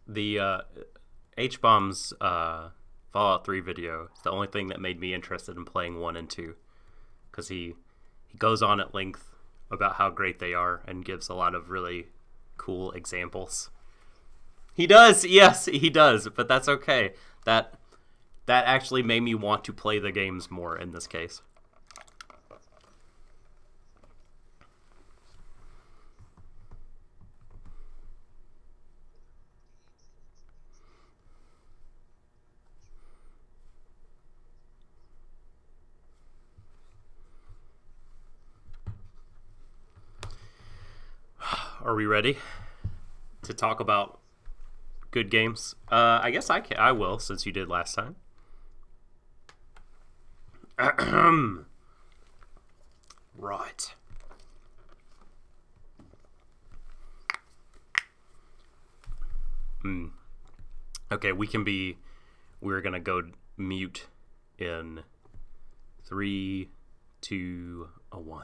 The H-Bomb's Fallout 3 video is the only thing that made me interested in playing 1 and 2. Because he goes on at length about how great they are and gives a lot of really cool examples. He does, yes, he does, but that's okay. That actually made me want to play the games more in this case. Are we ready to talk about good games? I guess I will, since you did last time. Right. Okay, we're gonna go mute in 3, 2, 1.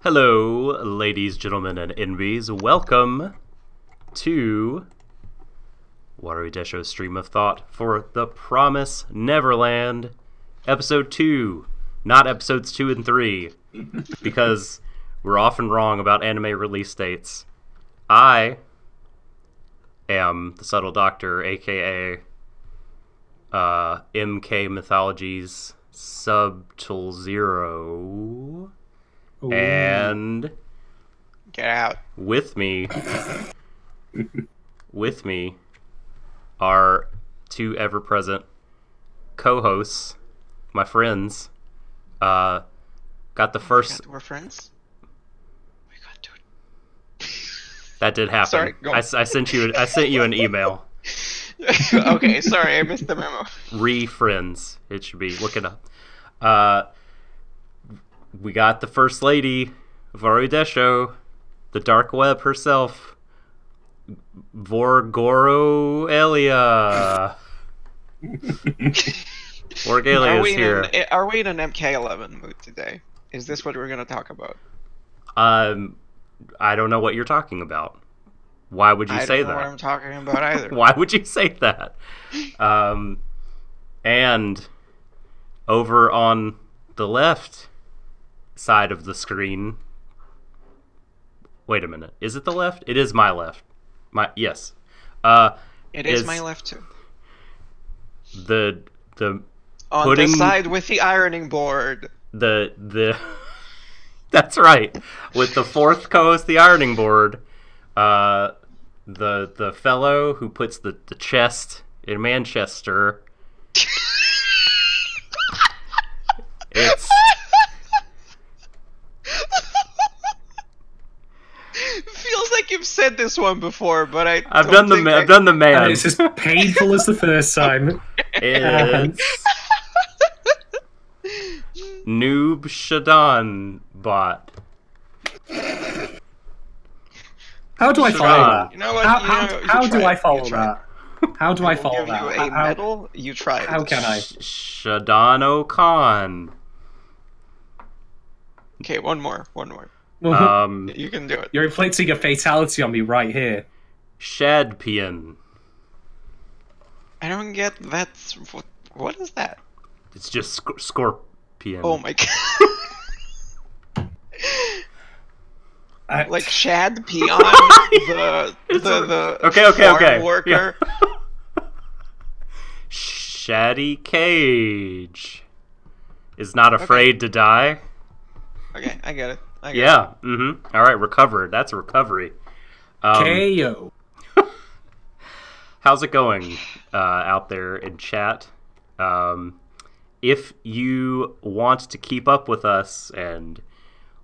Hello, ladies, gentlemen, and envies. Welcome to Warui Deshou's Stream of Thought for the Promised Neverland, Episode 2, not Episodes 2 and 3, because we're often wrong about anime release dates. I am the Subtle Doctor, aka MK Mythology's Subtle Zero. Ooh. And get out with me are two ever-present co-hosts, my friends. Got the first. We're friends. We got to it. That did happen. Sorry, go on. I sent you an email. Okay, sorry, I missed the memo. Re-friends, it should be. Look it up. We got the First Lady of Warui Deshou, the dark web herself, Vorgelia. Vorgelia is here. Are we in an MK11 mood today? Is this what we're going to talk about? I don't know what you're talking about. Why would you say that? I don't know what I'm talking about either. Why would you say that? And over on the left side of the screen. Wait a minute. Is it the left? It is my left. Yes. It is my left too. The on pudding, the side with the ironing board. The That's right. With the fourth co-host, the ironing board. The fellow who puts the chest in Manchester. It's feels like you've said this one before, but I've done the man. And it's as painful as the first time. It's Noob Shadon bot. How do I follow that? You know what? How do I follow that? How do I follow that? Give you a medal. You try it. How can I? Shadon O'Con. Okay, one more. You can do it. You're inflicting a fatality on me right here. Shadpian. I don't get that. What is that? It's just scorpion. Oh my god. Like Shad Peon, the okay. worker. Yeah. Shaddy Cage is not afraid to die. Okay, I get it. Mm-hmm. All right, recovered. That's a recovery. KO. How's it going out there in chat? if you want to keep up with us and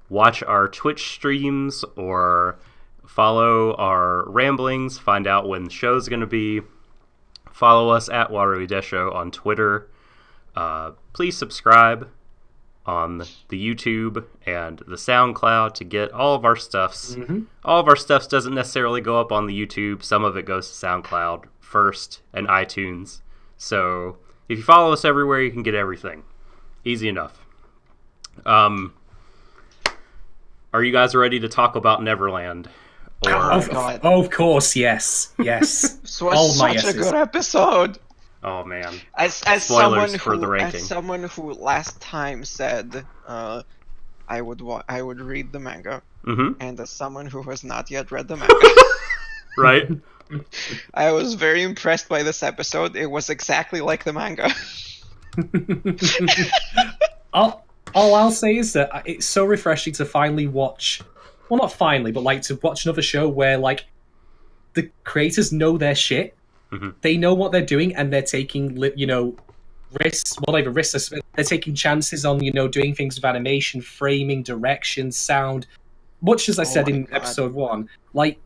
watch our Twitch streams or follow our ramblings, find out when the show's going to be, follow us at Warui Deshou on Twitter. Please subscribe on the YouTube and the SoundCloud to get all of our stuffs. All of our stuffs doesn't necessarily go up on the YouTube. Some of it goes to SoundCloud first and iTunes. So if you follow us everywhere, you can get everything. Easy enough. Are you guys ready to talk about Neverland? Or... Of course, yes. Yes. This was such a good episode. Oh man! As someone who last time said I would read the manga, and as someone who has not yet read the manga, right? I was very impressed by this episode. It was exactly like the manga. All I'll say is that it's so refreshing to finally watch. Well, not finally, but like to watch another show where like the creators know their shit. They know what they're doing, and they're taking, risks. Well, not even risks. They're taking chances on, doing things with animation, framing, direction, sound. Much as I said in episode 1, like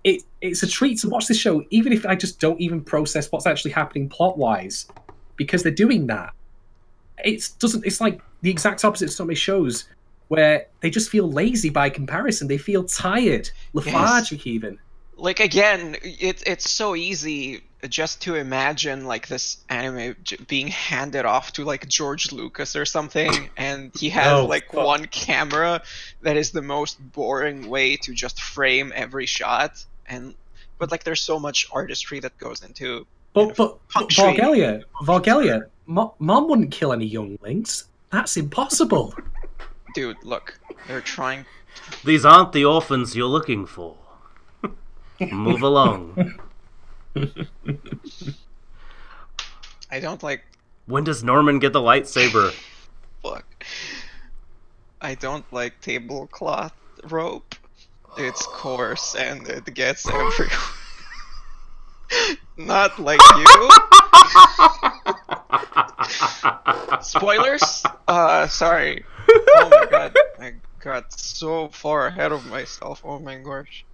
it's a treat to watch this show, even if I just don't even process what's actually happening plot-wise, because they're doing that. It's like the exact opposite of so many shows where they just feel lazy by comparison. They feel tired, lethargic, even. Like, again, it's so easy just to imagine, like, this anime being handed off to, like, George Lucas or something, and he has, one camera that is the most boring way to just frame every shot, but, like, there's so much artistry that goes into... But Vorgelia, Mom wouldn't kill any younglings. That's impossible. Dude, look, they're trying... These aren't the orphans you're looking for. Move along. I don't like... When does Norman get the lightsaber? Fuck. I don't like tablecloth rope. It's coarse and it gets everywhere. Not like you. Spoilers? Sorry. Oh my god. I got so far ahead of myself. Oh my gosh.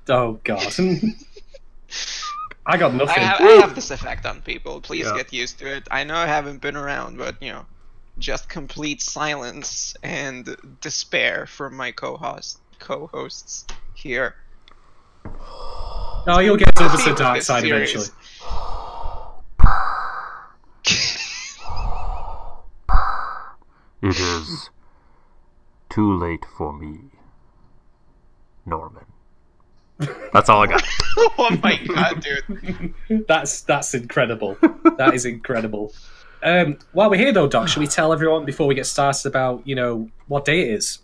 Oh god. I got nothing. I have this effect on people. Please get used to it. I know I haven't been around, but just complete silence and despair from my co-hosts here. Oh, you'll get to the dark side eventually. It is too late for me, Norman. That's all I got. Oh my god, dude. That's incredible. That is incredible. While we're here though, Doc, should we tell everyone before we get started about, what day it is?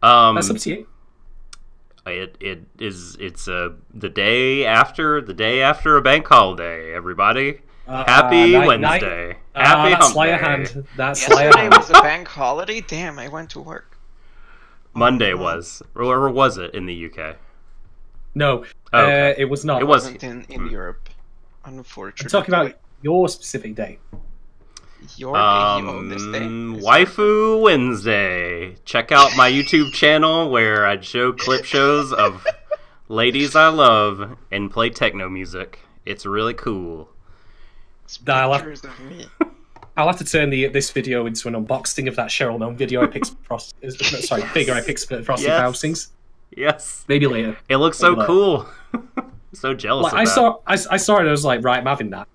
That's up to you. It's the day after a bank holiday, everybody. Happy Wednesday. Happy that's hump Slayer day. Hand. That's Yesterday Slayer Hand. was a bank holiday? Damn, I went to work. Monday was. Or was it in the UK? No, okay. It was not. It wasn't in Europe, unfortunately. I'm talking about your specific day. Your day, you own this day. Waifu Wednesday. Check out my YouTube channel where I show clip shows of ladies I love and play techno music. It's really cool. I'll have to turn this video into an unboxing of that Cheryl Nome video I picked figure I picked for Frosty Faustings. Yes. Maybe later. It looks so cool. So jealous of that. I saw it and I was like, right, I'm having that.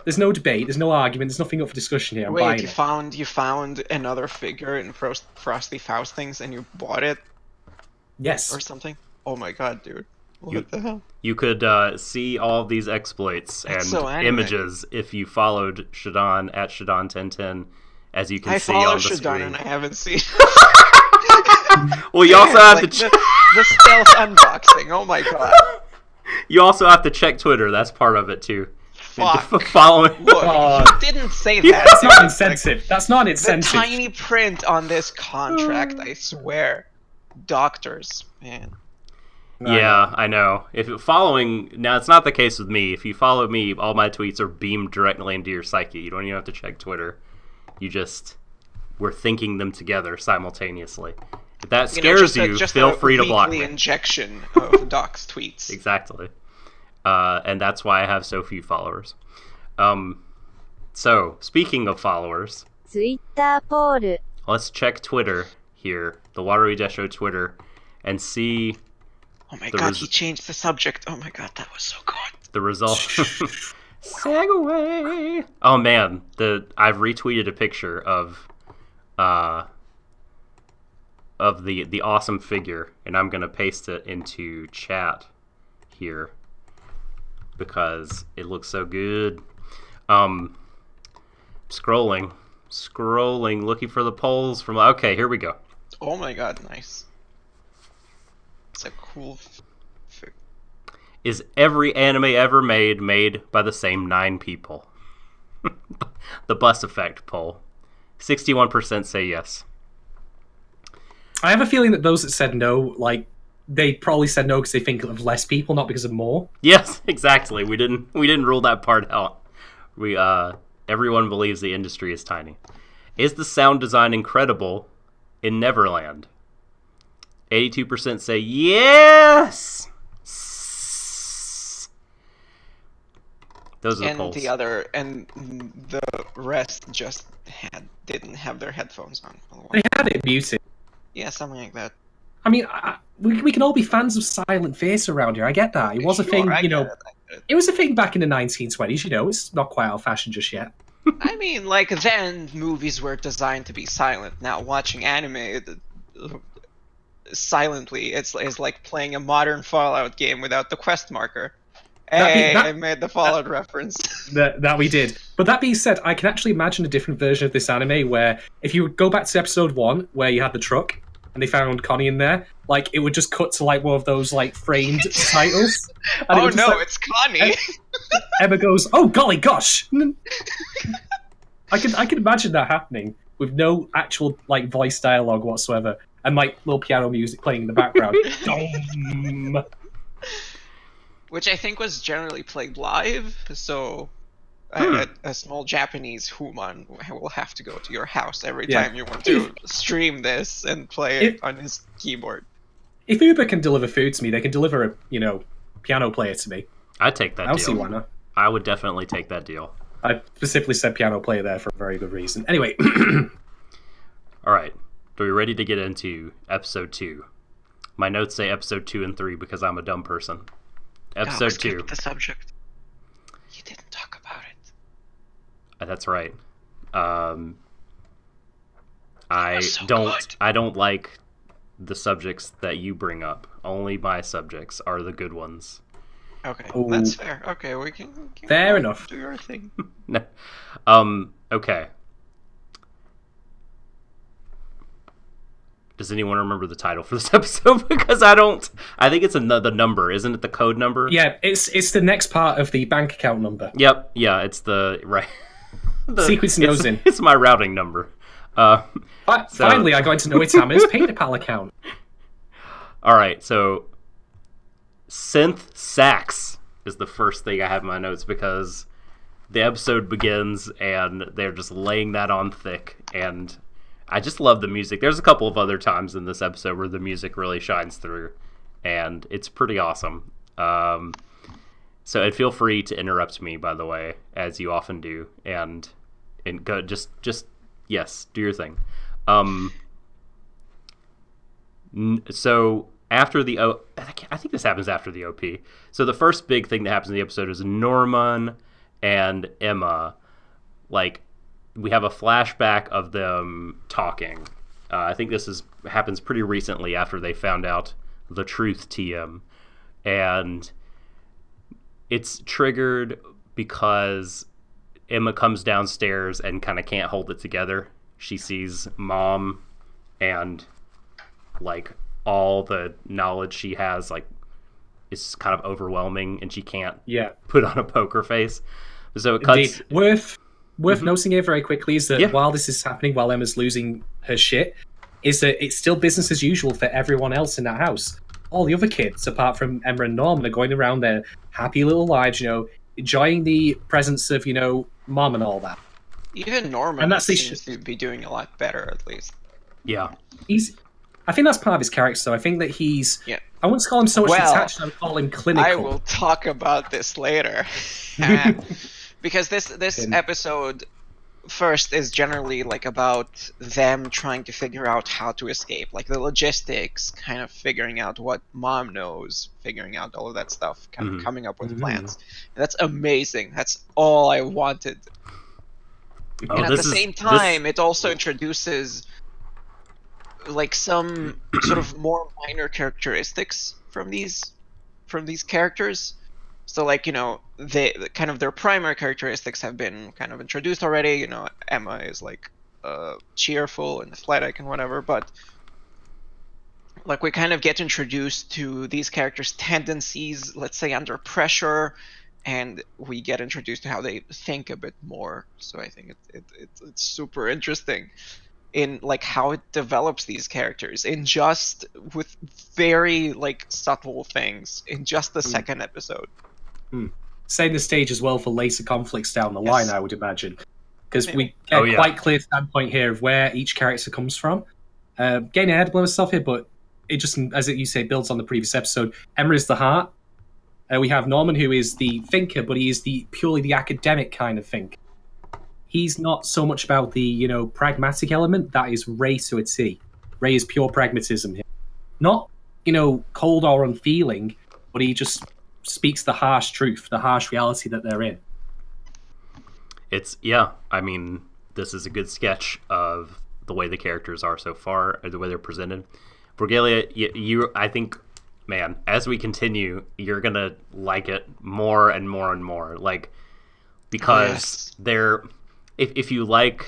There's no debate, there's no argument, there's nothing up for discussion here. I'm buying you found another figure in Frosty Faustings and you bought it? Yes. Or something? Oh my god, dude. What the hell? You could see all of these exploits and images if you followed Shadon at Shadon1010, as you can see on the screen. I follow Shadon and I haven't seen. Well, you also have to check the stealth unboxing. Oh my god! You also have to check Twitter. That's part of it too. Fuck. Following. Look, you didn't say that. That's not incentive. That's not incentive. The tiny print on this contract, I swear. Doctors, man. Yeah, I know. Now it's not the case with me. If you follow me, all my tweets are beamed directly into your psyche. You don't even have to check Twitter. We're thinking them together simultaneously. If that scares you, feel free to block me. Just a weekly injection of Doc's tweets. Exactly. And that's why I have so few followers. So, speaking of followers, Twitter poll. Let's check Twitter here, the Warui Deshou Twitter, and see... Oh my god, he changed the subject. Oh my god, that was so good. The result. Segway! Oh man, I've retweeted a picture of the awesome figure, and I'm gonna paste it into chat here because it looks so good. Scrolling, looking for the polls from. Okay, here we go. Oh my god, nice. It's a cool. Is every anime ever made by the same 9 people? The bus effect poll. 61% say yes. I have a feeling that those that said no, like, they probably said no because they think of less people, not because of more. Yes, exactly. We didn't rule that part out. Everyone believes the industry is tiny. Is the sound design incredible in Neverland? 82% say yes. Those are the polls. And the rest just didn't have their headphones on. They had it muted. Yeah, something like that. I mean, we can all be fans of silent face around here. I get that. It was a thing, It was a thing back in the 1920s. It's not quite out-fashioned just yet. I mean, like, then movies were designed to be silent. Now, watching anime silently, it's like playing a modern Fallout game without the quest marker. Hey, I made the Fallout reference. That we did. But that being said, I can actually imagine a different version of this anime where if you go back to episode 1, where you had the truck, and they found Connie in there, like, it would just cut to, like, one of those, like, framed titles. Oh no, like, it's Connie! Emma goes, oh golly gosh! I can imagine that happening with no actual, like, voice dialogue whatsoever, and, like, little piano music playing in the background. Dom. Which I think was generally played live, so a small Japanese human will have to go to your house every time you want to stream this and play it on his keyboard. If Uber can deliver food to me, they can deliver a, piano player to me. I'd take that deal. I'll see why not. I would definitely take that deal. I specifically said piano player there for a very good reason. Anyway. All right. Are we ready to get into episode 2? My notes say episode 2 and 3 because I'm a dumb person. Episode 2. The subject. You didn't talk about it. That's right. I don't like the subjects that you bring up. Only my subjects are the good ones. Okay, that's fair. Okay, we can fair enough. Do your thing. No. Okay. Does anyone remember the title for this episode? Because I don't. I think it's the number, isn't it? The code number. Yeah, it's the next part of the bank account number. Yep. Yeah, it's the right. Sequence knows in. It's my routing number. Finally, I got to know Itama's PayPal account. All right, so synth sax is the first thing I have in my notes because the episode begins and they're just laying that on thick, and I just love the music. There's a couple of other times in this episode where the music really shines through, and it's pretty awesome. So feel free to interrupt me, by the way, as you often do, and go just yes, do your thing. So after the I think this happens after the OP. So the first big thing that happens in the episode is Norman and Emma, like, we have a flashback of them talking. I think this happens pretty recently after they found out the truth TM, and it's triggered because Emma comes downstairs and kind of can't hold it together. She sees Mom and, like, all the knowledge she has, like, is kind of overwhelming, and she can't put on a poker face. So it cuts. Indeed. Worth noticing here very quickly is that while this is happening, while Emma's losing her shit, is that it's still business as usual for everyone else in that house. all the other kids, apart from Emma and Norman, are going around their happy little lives, enjoying the presence of, Mom and all that. Even Norman seems to be doing a lot better, at least. Yeah. I think that's part of his character, though. I think that he's... Yeah. I wouldn't call him so much detached, I would call him clinical. I will talk about this later. Because this episode... First is generally like about them trying to figure out how to escape, like the logistics, kind of figuring out what Mom knows, figuring out all of that stuff, kind of coming up with plans. And that's amazing. That's all I wanted. And at the same time, it also introduces like some sort of more minor characteristics from these characters. So, like, they kind of their primary characteristics have been kind of introduced already. Emma is like cheerful and athletic and whatever, but like we kind of get introduced to these characters' tendencies, let's say under pressure, and we get introduced to how they think a bit more. So I think it's super interesting in like how it develops these characters in just with very like subtle things in just the second episode. Setting the stage as well for later conflicts down the line, I would imagine, because we get a quite clear standpoint here of where each character comes from. Getting ahead of myself here, but it just, as you say, builds on the previous episode. Emma is the heart. We have Norman, who is the thinker, but he is purely the academic kind of thinker. He's not so much about the pragmatic element. That is Ray to a T. Ray is pure pragmatism here, not cold or unfeeling, but he just speaks the harsh truth, the harsh reality that they're in. I mean, this is a good sketch of the way the characters are so far, or the way they're presented. Vorgelia, you I think, man, as we continue, you're gonna like it more and more and more, like, because they're, if you like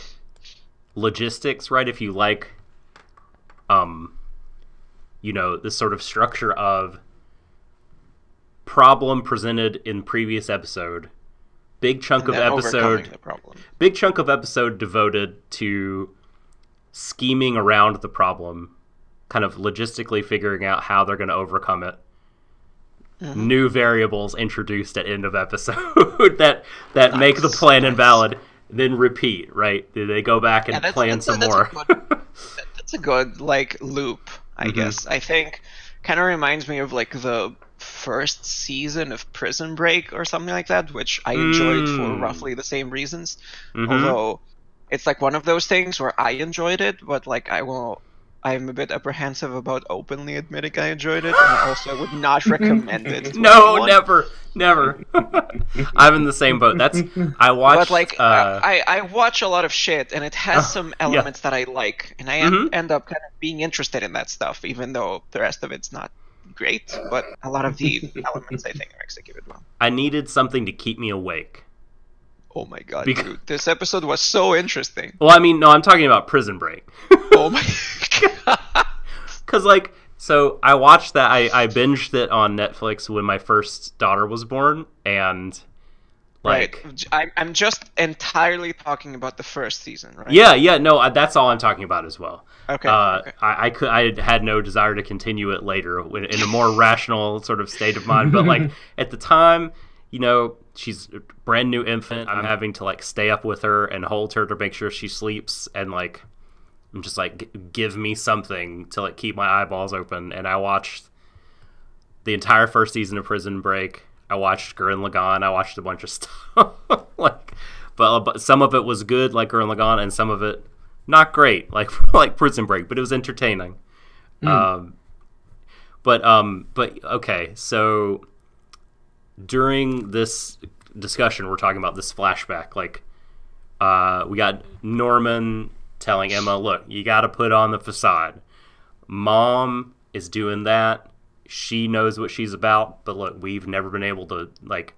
logistics, right, if you like this sort of structure of problem presented in previous episode, big chunk of episode devoted to scheming around the problem, kind of logistically figuring out how they're going to overcome it. New variables introduced at end of episode that make the plan invalid, then repeat, right? They go back and plan some more. That's a good like loop, I guess. I think kind of reminds me of like the first season of Prison Break or something like that, which I enjoyed for roughly the same reasons. Although it's like one of those things where I enjoyed it, but like I'm a bit apprehensive about openly admitting I enjoyed it, and also I would not recommend it. No, anyone. never. I'm in the same boat. I watch. But like, I watch a lot of shit, and it has some elements that I like, and I end up kind of being interested in that stuff, even though the rest of it's not great. But a lot of the elements I think are executed well. I needed something to keep me awake. Oh my god, dude. This episode was so interesting. Well, I mean, no, I'm talking about Prison Break. Oh my god. Because, like, so I watched that, I binged it on Netflix when my first daughter was born, and, like... Right. I'm just entirely talking about the first season, right? Yeah, no, that's all I'm talking about as well. Okay. I had no desire to continue it later in a more rational sort of state of mind, but, like, at the time, she's a brand new infant. I'm having to, like, stay up with her and hold her to make sure she sleeps, and, like, I'm just like, give me something to, like, keep my eyeballs open. And I watched the entire first season of Prison Break. I watched Gurren Lagann. I watched a bunch of stuff. but some of it was good, like Gurren Lagann, and some of it not great, like Prison Break. But it was entertaining. But okay, so during this discussion, we're talking about this flashback. Like, we got Norman telling Emma, look, you got to put on the facade. Mom is doing that. She knows what she's about, but look, we've never been able to, like,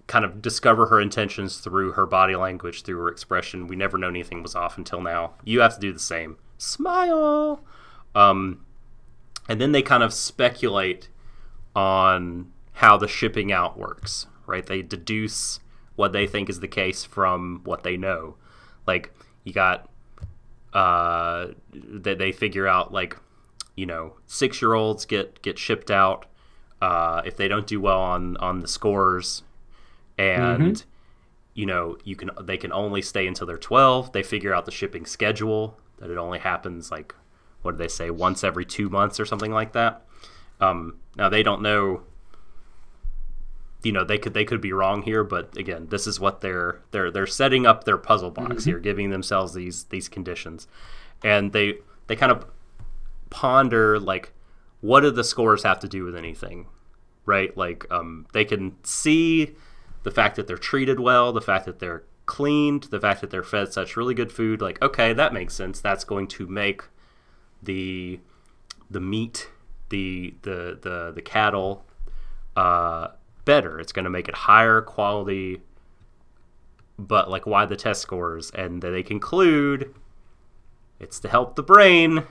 kind of discover her intentions through her body language, through her expression. We never know anything was off until now. You have to do the same. Smile! And then they kind of speculate on how the shipping out works, right? They deduce what they think is the case from what they know. Like, you got, they figure out, like, 6-year-olds get shipped out if they don't do well on the scores, and they can only stay until they're 12. They figure out the shipping schedule, that it only happens like, what do they say, once every 2 months or something like that. Now they don't know. They could be wrong here, but again, this is what they're setting up their puzzle box here, giving themselves these conditions, and they kind of ponder, like, what do the scores have to do with anything, right? Like, they can see the fact that they're treated well, the fact that they're cleaned, the fact that they're fed such really good food. Like, okay, that makes sense. That's going to make the meat, the cattle, better. It's going to make it higher quality. But, like, why the test scores? And they conclude it's to help the brain,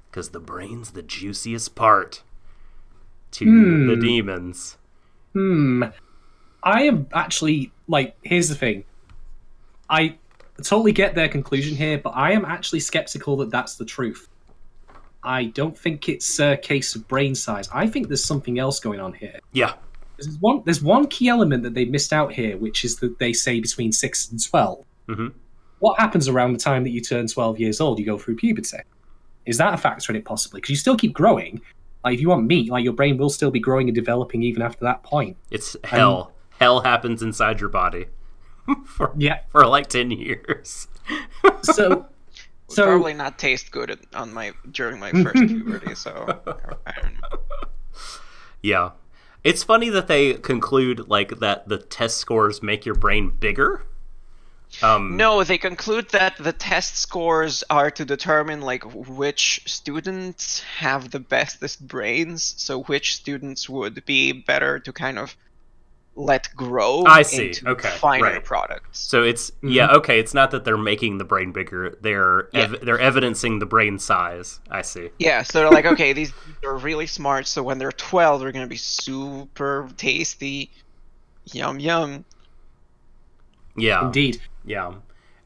because the brain's the juiciest part to the demons. I am actually, like, here's the thing. I totally get their conclusion here, but I am actually skeptical that that's the truth. I don't think it's a case of brain size. I think there's something else going on here. Yeah. There's one key element that they missed out here, which is that they say between 6 and 12. What happens around the time that you turn 12 years old? You go through puberty. Is that a factor in it, possibly? Because you still keep growing. Like, if you want meat, like, your brain will still be growing and developing even after that point. It's hell. Hell happens inside your body for like 10 years. So probably not taste good during my first puberty, so I don't know. Yeah. It's funny that they conclude, like, that the test scores make your brain bigger. No, they conclude that the test scores are to determine, like, which students have the bestest brains, so which students would be better to kind of let grow into finer products. So it's it's not that they're making the brain bigger, they're evidencing the brain size. I see. Yeah, so they're like, okay, these are really smart, so when they're 12 they're going to be super tasty. Yum yum. Yeah. Indeed. Yeah.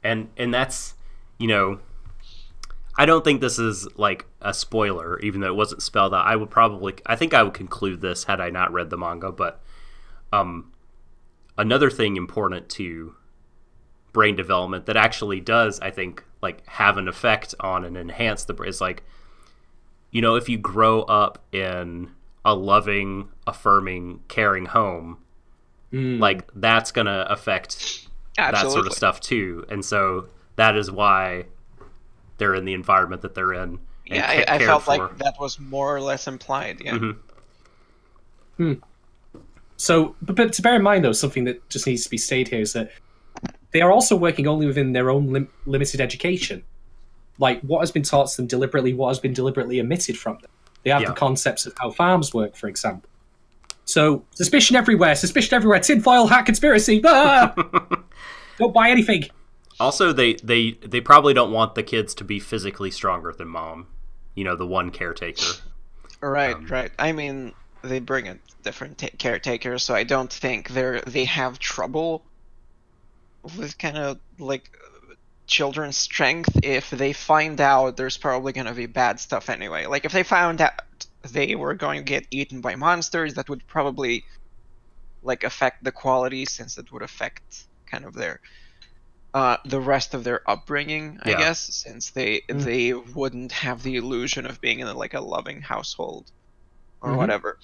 And that's, I don't think this is like a spoiler, even though it wasn't spelled out. I think I would conclude this had I not read the manga, but another thing important to brain development that actually does, I think, like, have an effect on and enhance the brain is, like, if you grow up in a loving, affirming, caring home, like, that's gonna affect that sort of stuff too. And so that is why they're in the environment that they're in. Yeah, I felt like that was more or less implied. Yeah. So, but to bear in mind, though, something that just needs to be stated here is that they are also working only within their own limited education. Like, what has been taught to them deliberately, what has been deliberately omitted from them. They have the concepts of how farms work, for example. So, suspicion everywhere, tinfoil hat conspiracy. Ah! Don't buy anything. Also, they probably don't want the kids to be physically stronger than mom. The one caretaker. Right. I mean, they bring a different caretaker, so I don't think they have trouble with kind of, like, children's strength. If they find out, there's probably going to be bad stuff anyway. Like, if they found out they were going to get eaten by monsters, that would probably, like, affect the quality, since it would affect kind of their the rest of their upbringing, I guess, since they wouldn't have the illusion of being in a loving household or whatever.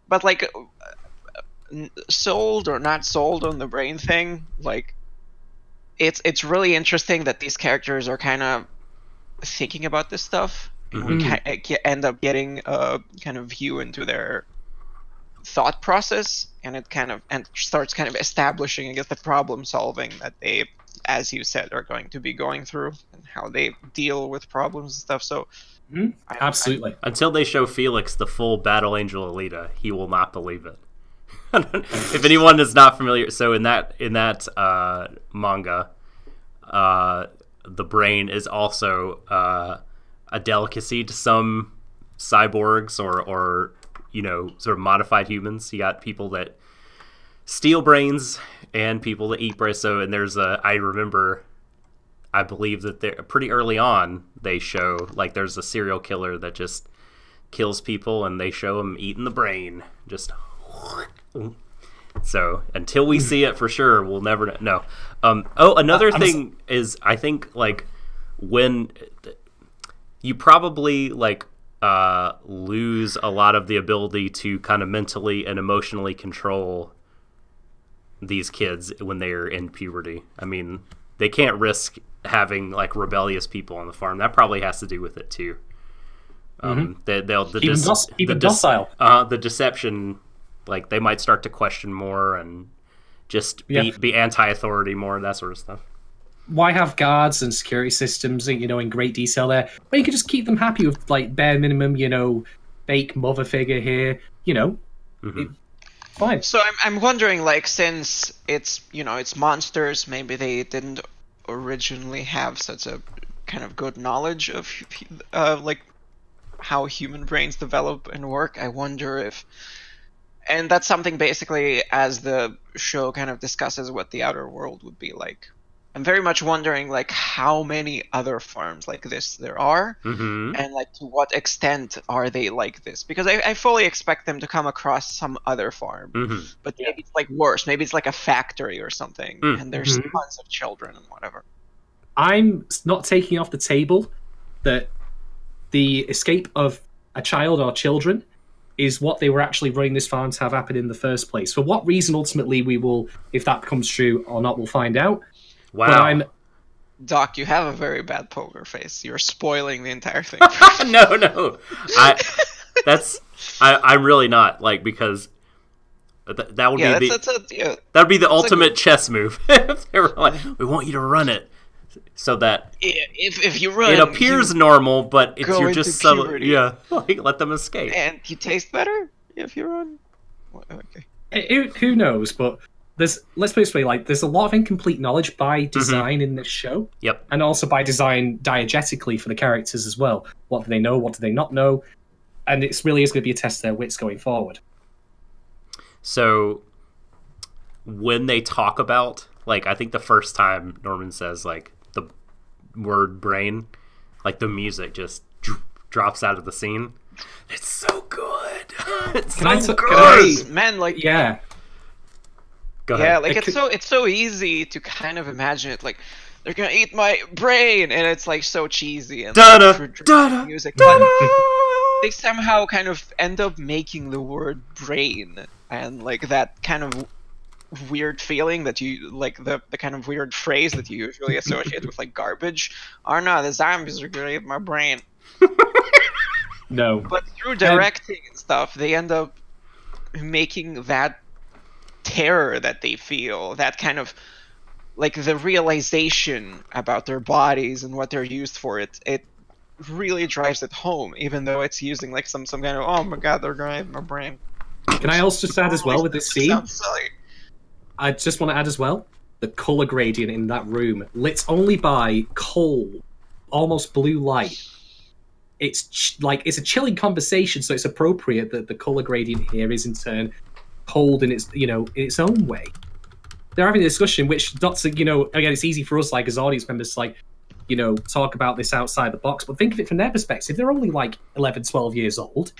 But, like, sold or not sold on the brain thing, like, it's really interesting that these characters are kind of thinking about this stuff, and we end up getting a kind of view into their thought process, and it starts kind of establishing, I guess, the problem solving that they, as you said, are going to be going through, and how they deal with problems and stuff. So absolutely. Until they show Felix the full Battle Angel Alita, he will not believe it. If anyone is not familiar, so in that manga, the brain is also a delicacy to some cyborgs or sort of modified humans. You got people that steal brains and people that eat brains. So, and I believe that they're pretty early on, they show, like, there's a serial killer that just kills people, and they show him eating the brain. Just so until we see it for sure, we'll never know. Another thing is, I think like when you probably like lose a lot of the ability to kind of mentally and emotionally control these kids when they're in puberty. I mean, they can't risk having like rebellious people on the farm. That probably has to do with it too. Docile. The deception, like they might start to question more and just be anti-authority more, that sort of stuff. Why have guards and security systems, you know, in great detail there, when you can just keep them happy with like bare minimum, you know, fake mother figure here, you know, fine. So I'm wondering, like, since it's, you know, it's monsters, maybe they didn't originally have such a kind of good knowledge of like how human brains develop and work. I wonder if, and that's something basically as the show kind of discusses what the outer world would be like. I'm very much wondering like how many other farms like this there are, and like to what extent are they like this? Because I fully expect them to come across some other farm, but maybe it's like worse. Maybe it's like a factory or something, and there's tons of children and whatever. I'm not taking off the table that the escape of a child or children is what they were actually running this farm to have happen in the first place. For what reason, ultimately, we will, if that comes true or not, we'll find out. Wow. Doc, you have a very bad poker face. You're spoiling the entire thing. No. I'm really not, like, because that would be that'd be the ultimate chess move. If they were like, we want you to run it. So that if you run, it appears normal, but you're just like let them escape, and you taste better if you run. Okay, who knows? But let's put it this way: like, there's a lot of incomplete knowledge by design in this show. Yep, and also by design diegetically for the characters as well. What do they know? What do they not know? And it really is going to be a test of their wits going forward. So when they talk about, like, I think the first time Norman says like the word brain, like the music just drops out of the scene. It's so good. It's so good. Man, like, yeah. Go ahead. Yeah, like it's so easy to kind of imagine it, like they're gonna eat my brain, and it's like so cheesy and music. But they somehow kind of end up making the word brain and like that kind of weird feeling that you like, the kind of weird phrase that you usually associate with like garbage. Oh no, the zombies are gonna eat my brain. No. But through directing and stuff, they end up making that terror that they feel, that kind of like the realization about their bodies and what they're used for, it really drives it home, even though it's using like some kind of, oh my god, they're gonna eat my brain. Can I also just add as well with this scene? Sounds silly. I just want to add as well, the color gradient in that room, lit only by cold, almost blue light. It's it's a chilling conversation, so it's appropriate that the color gradient here is in turn cold in its, in its own way. They're having a discussion, which not to, again, it's easy for us like as audience members to talk about this outside the box, but think of it from their perspective. They're only like 11, 12 years old.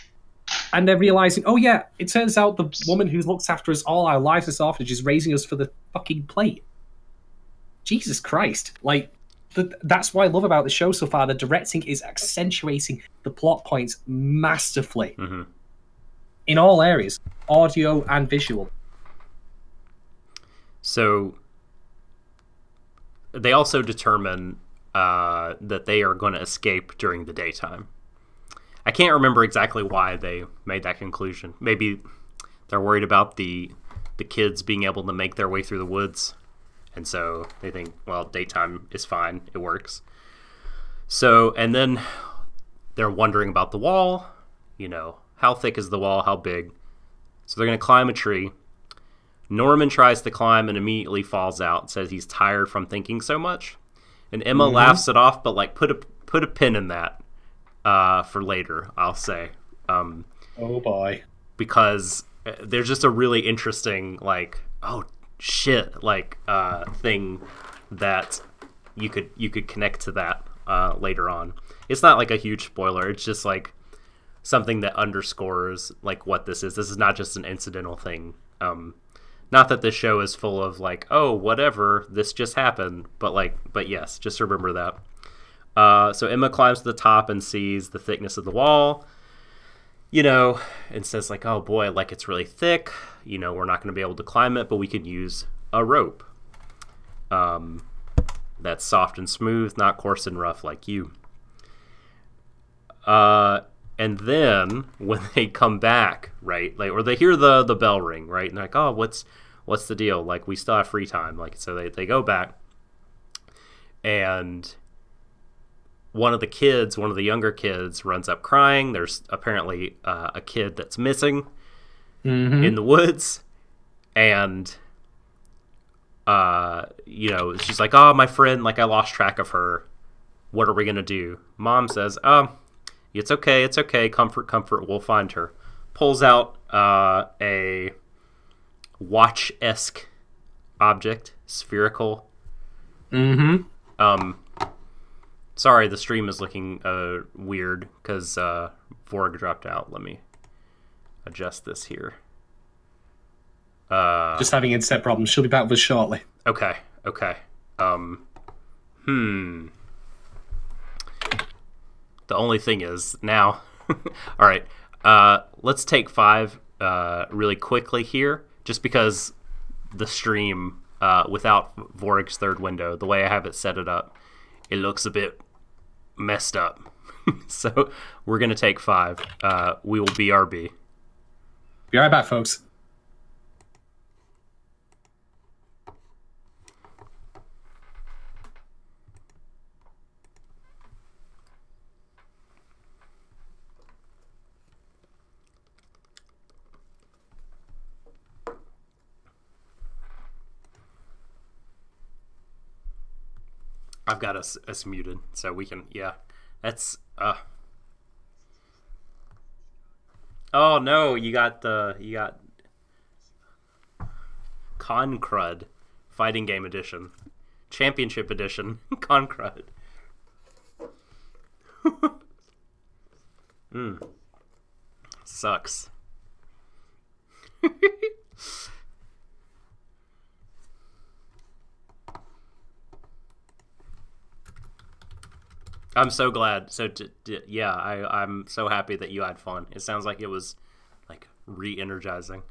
And they're realizing, oh yeah, it turns out the woman who looks after us all our lives as orphanage is raising us for the fucking plate. Jesus Christ. Like, that's what I love about the show so far. The directing is accentuating the plot points masterfully. In all areas, audio and visual. So, they also determine that they are going to escape during the daytime. I can't remember exactly why they made that conclusion. Maybe they're worried about the kids being able to make their way through the woods. And so they think, well, daytime is fine. It works. So, and then they're wondering about the wall. How thick is the wall? How big? So they're going to climb a tree. Norman tries to climb and immediately falls out and says he's tired from thinking so much. And Emma laughs it off, but like put a pin in that. For later, I'll say. Oh boy. Because there's just a really interesting, like, oh shit, like, thing that you could connect to that later on. It's not like a huge spoiler. It's just like, something that underscores like what this is. This is not just an incidental thing. Not that this show is full of like, oh, whatever, this just happened, but yes, just remember that. So Emma climbs to the top and sees the thickness of the wall, and says like, oh boy, like it's really thick. We're not going to be able to climb it, but we could use a rope. That's soft and smooth, not coarse and rough like you. And then when they come back, right, like, or they hear the bell ring, right, and they're like, oh, what's the deal? Like, we still have free time. Like, so they go back, and one of the younger kids runs up crying. There's apparently a kid that's missing in the woods, and she's like, oh, my friend, like I lost track of her. What are we gonna do? Mom says, it's okay. Comfort, we'll find her. Pulls out a watch-esque object, spherical. Sorry, the stream is looking weird because Vorg dropped out. Let me adjust this here. Just having internet problems. She'll be back with us shortly. Okay. The only thing is now. All right. Let's take 5 really quickly here, just because the stream without Vorg's third window, the way I have it set it up, it looks a bit messed up. So we're gonna take 5. We will BRB. Be right back, folks. I've got us muted, so we can, yeah. That's, Oh no, you got Con Crud Fighting Game Edition. Championship Edition. Con Crud. Sucks. I'm so glad. So, yeah, I'm so happy that you had fun. It sounds like it was, like, re-energizing.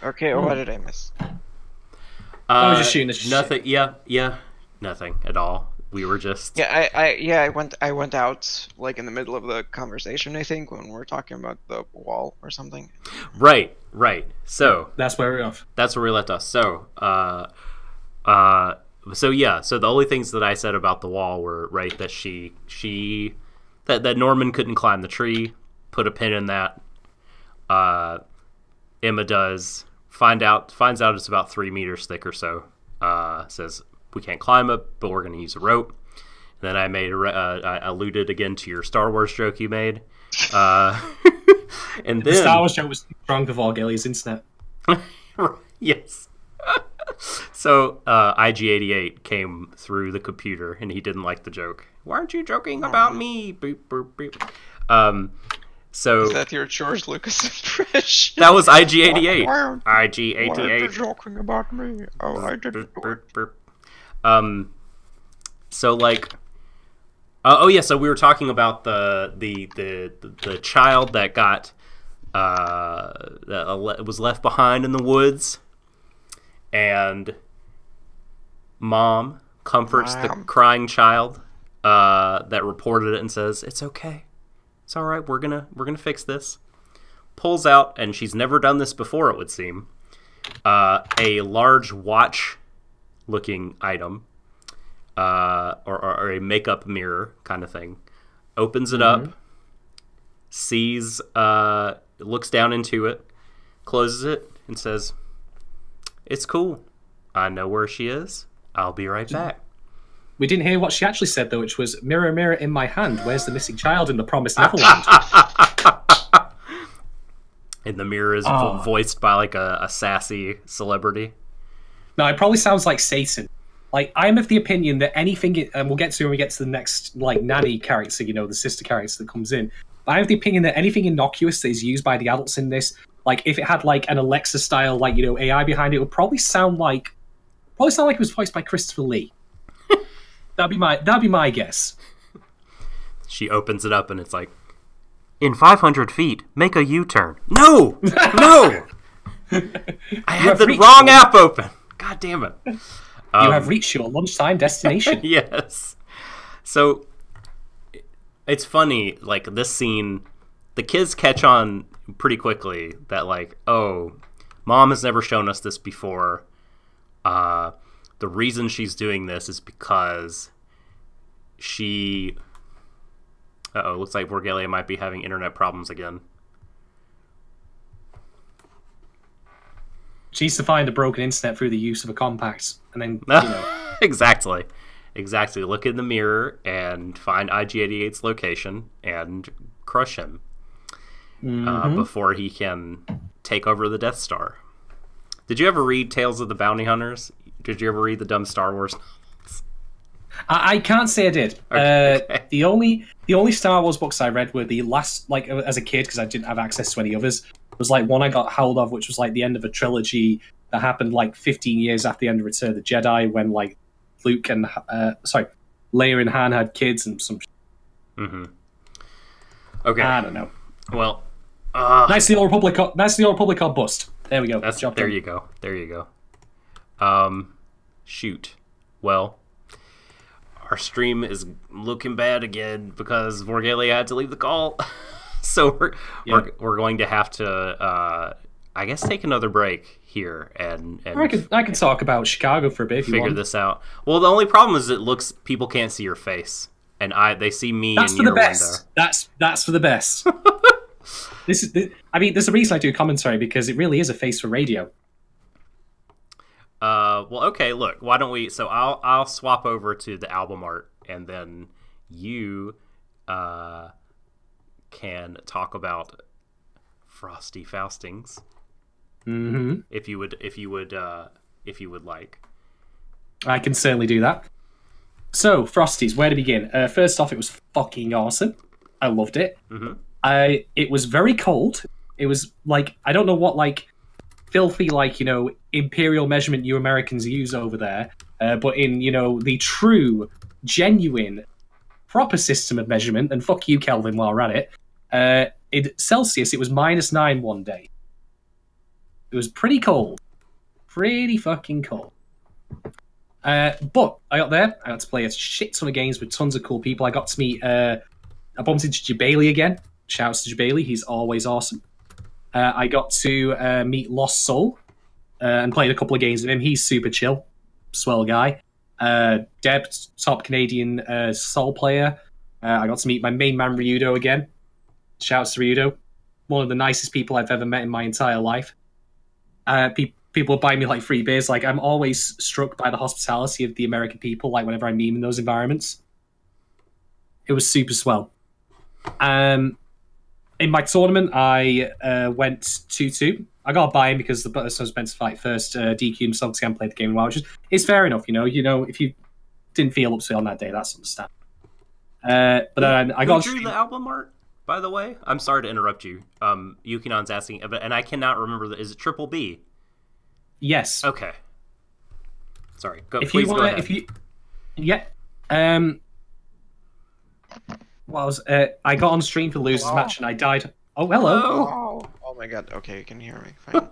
Okay, what did I miss? I was just shooting the shit. Nothing. Yeah, nothing at all. We were just. Yeah, I went out like in the middle of the conversation. I think when we were talking about the wall or something. Right. So that's where we're off. That's where we left us. So, So the only things that I said about the wall were right that that Norman couldn't climb the tree. Put a pin in that. Emma finds out it's about 3 meters thick or so. Says we can't climb it, but we're going to use a rope. And then I alluded again to your Star Wars joke you made. And then the Star Wars joke was strong for Vorgelia's internet. Yes. So IG-88 came through the computer, and he didn't like the joke. Why aren't you joking about me? Boop, boop, boop. So is that your George Lucas impression? That was IG-88. IG-88. Why are you joking about me? Oh, I didn't. So like, so we were talking about the child that got that was left behind in the woods, and mom comforts the crying child that reported it and says, "It's okay. It's all right. We're gonna fix this." Pulls out, and she's never done this before, it would seem, a large watch-looking item, or a makeup mirror kind of thing. Opens it up, sees, looks down into it, closes it, and says, "It's cool. I know where she is. I'll be right back." We didn't hear what she actually said, though, which was, "Mirror, mirror in my hand, where's the missing child in the Promised Neverland?" And the mirror is voiced by like a sassy celebrity. No, it probably sounds like Satan. Like, I'm of the opinion that anything, and we'll get to when we get to the next, like, nanny character, the sister character that comes in. But I have the opinion that anything innocuous that is used by the adults in this, like, if it had, like, an Alexa-style, like, AI behind it, would probably sound like it was voiced by Christopher Lee. That'd be my guess. She opens it up and it's like, "In 500 feet, make a U-turn." No! I had the wrong app open. God damn it. You have reached your lunchtime destination. Yes. So, it's funny, like, this scene, the kids catch on pretty quickly that, like, oh, mom has never shown us this before. The reason she's doing this is because she... looks like Vorgelia might be having internet problems again. She needs to find a broken internet through the use of a compact, and then, Exactly. Look in the mirror and find IG-88's location and crush him before he can take over the Death Star. Did you ever read Tales of the Bounty Hunters? Did you ever read the dumb Star Wars novels? I can't say I did. Okay. The only Star Wars books I read were the last, like, as a kid, because I didn't have access to any others. It was like one I got hold of, which was like the end of a trilogy that happened like 15 years after the end of Return of the Jedi, when like Luke and Leia and Han had kids and some. Okay. I don't know. Well, nice the Old Republic. Nice the Old Republic on bust. There we go. There you go. Shoot. Well, our stream is looking bad again because Vorgelia had to leave the call. So we're going to have to, I guess, take another break here and I can talk about Chicago for a bit if you want. Figure this out. Well, the only problem is people can't see your face, and they see me in your window. That's for the best. There's a reason I do commentary, because it really is a face for radio. Well, okay. Look, why don't we? So I'll swap over to the album art, and then you can talk about Frosty Faustings. If you would like. I can certainly do that. So, Frosties, where to begin? First off, it was fucking awesome. I loved it. It was very cold. It was like, I don't know what like filthy like imperial measurement you Americans use over there, but in the true, genuine, proper system of measurement. And fuck you, Kelvin, while we're at it. In Celsius, it was -9 one day. It was pretty cold. Pretty fucking cold. But I got there. I got to play a shit ton of games with tons of cool people. I got to meet... I bumped into Jabali again. Shouts to Jabali. He's always awesome. I got to meet Lost Soul and played a couple of games with him. He's super chill. Swell guy. Deb, top Canadian Soul player. I got to meet my main man Ryudo again. Shouts to Ryudo. One of the nicest people I've ever met in my entire life. People buy me like free beers. Like, I'm always struck by the hospitality of the American people, like whenever I meet them in those environments. It was super swell. In my tournament, I went 2-2. I got a buy-in because the person was meant to fight first. DQ himself because he hadn't played the game in a while, which is fair enough, you know. If you didn't feel up to it on that day, that's understandable. But then I got... Who drew the album art, by the way? I'm sorry to interrupt you. Yukinon's asking, and I cannot remember. Is it Triple B? Yes. Okay. Sorry. If please you go want, ahead. if you, yeah. I got on stream for the losers match and I died. Oh, hello. Oh my god. Okay, you can hear me. Fine.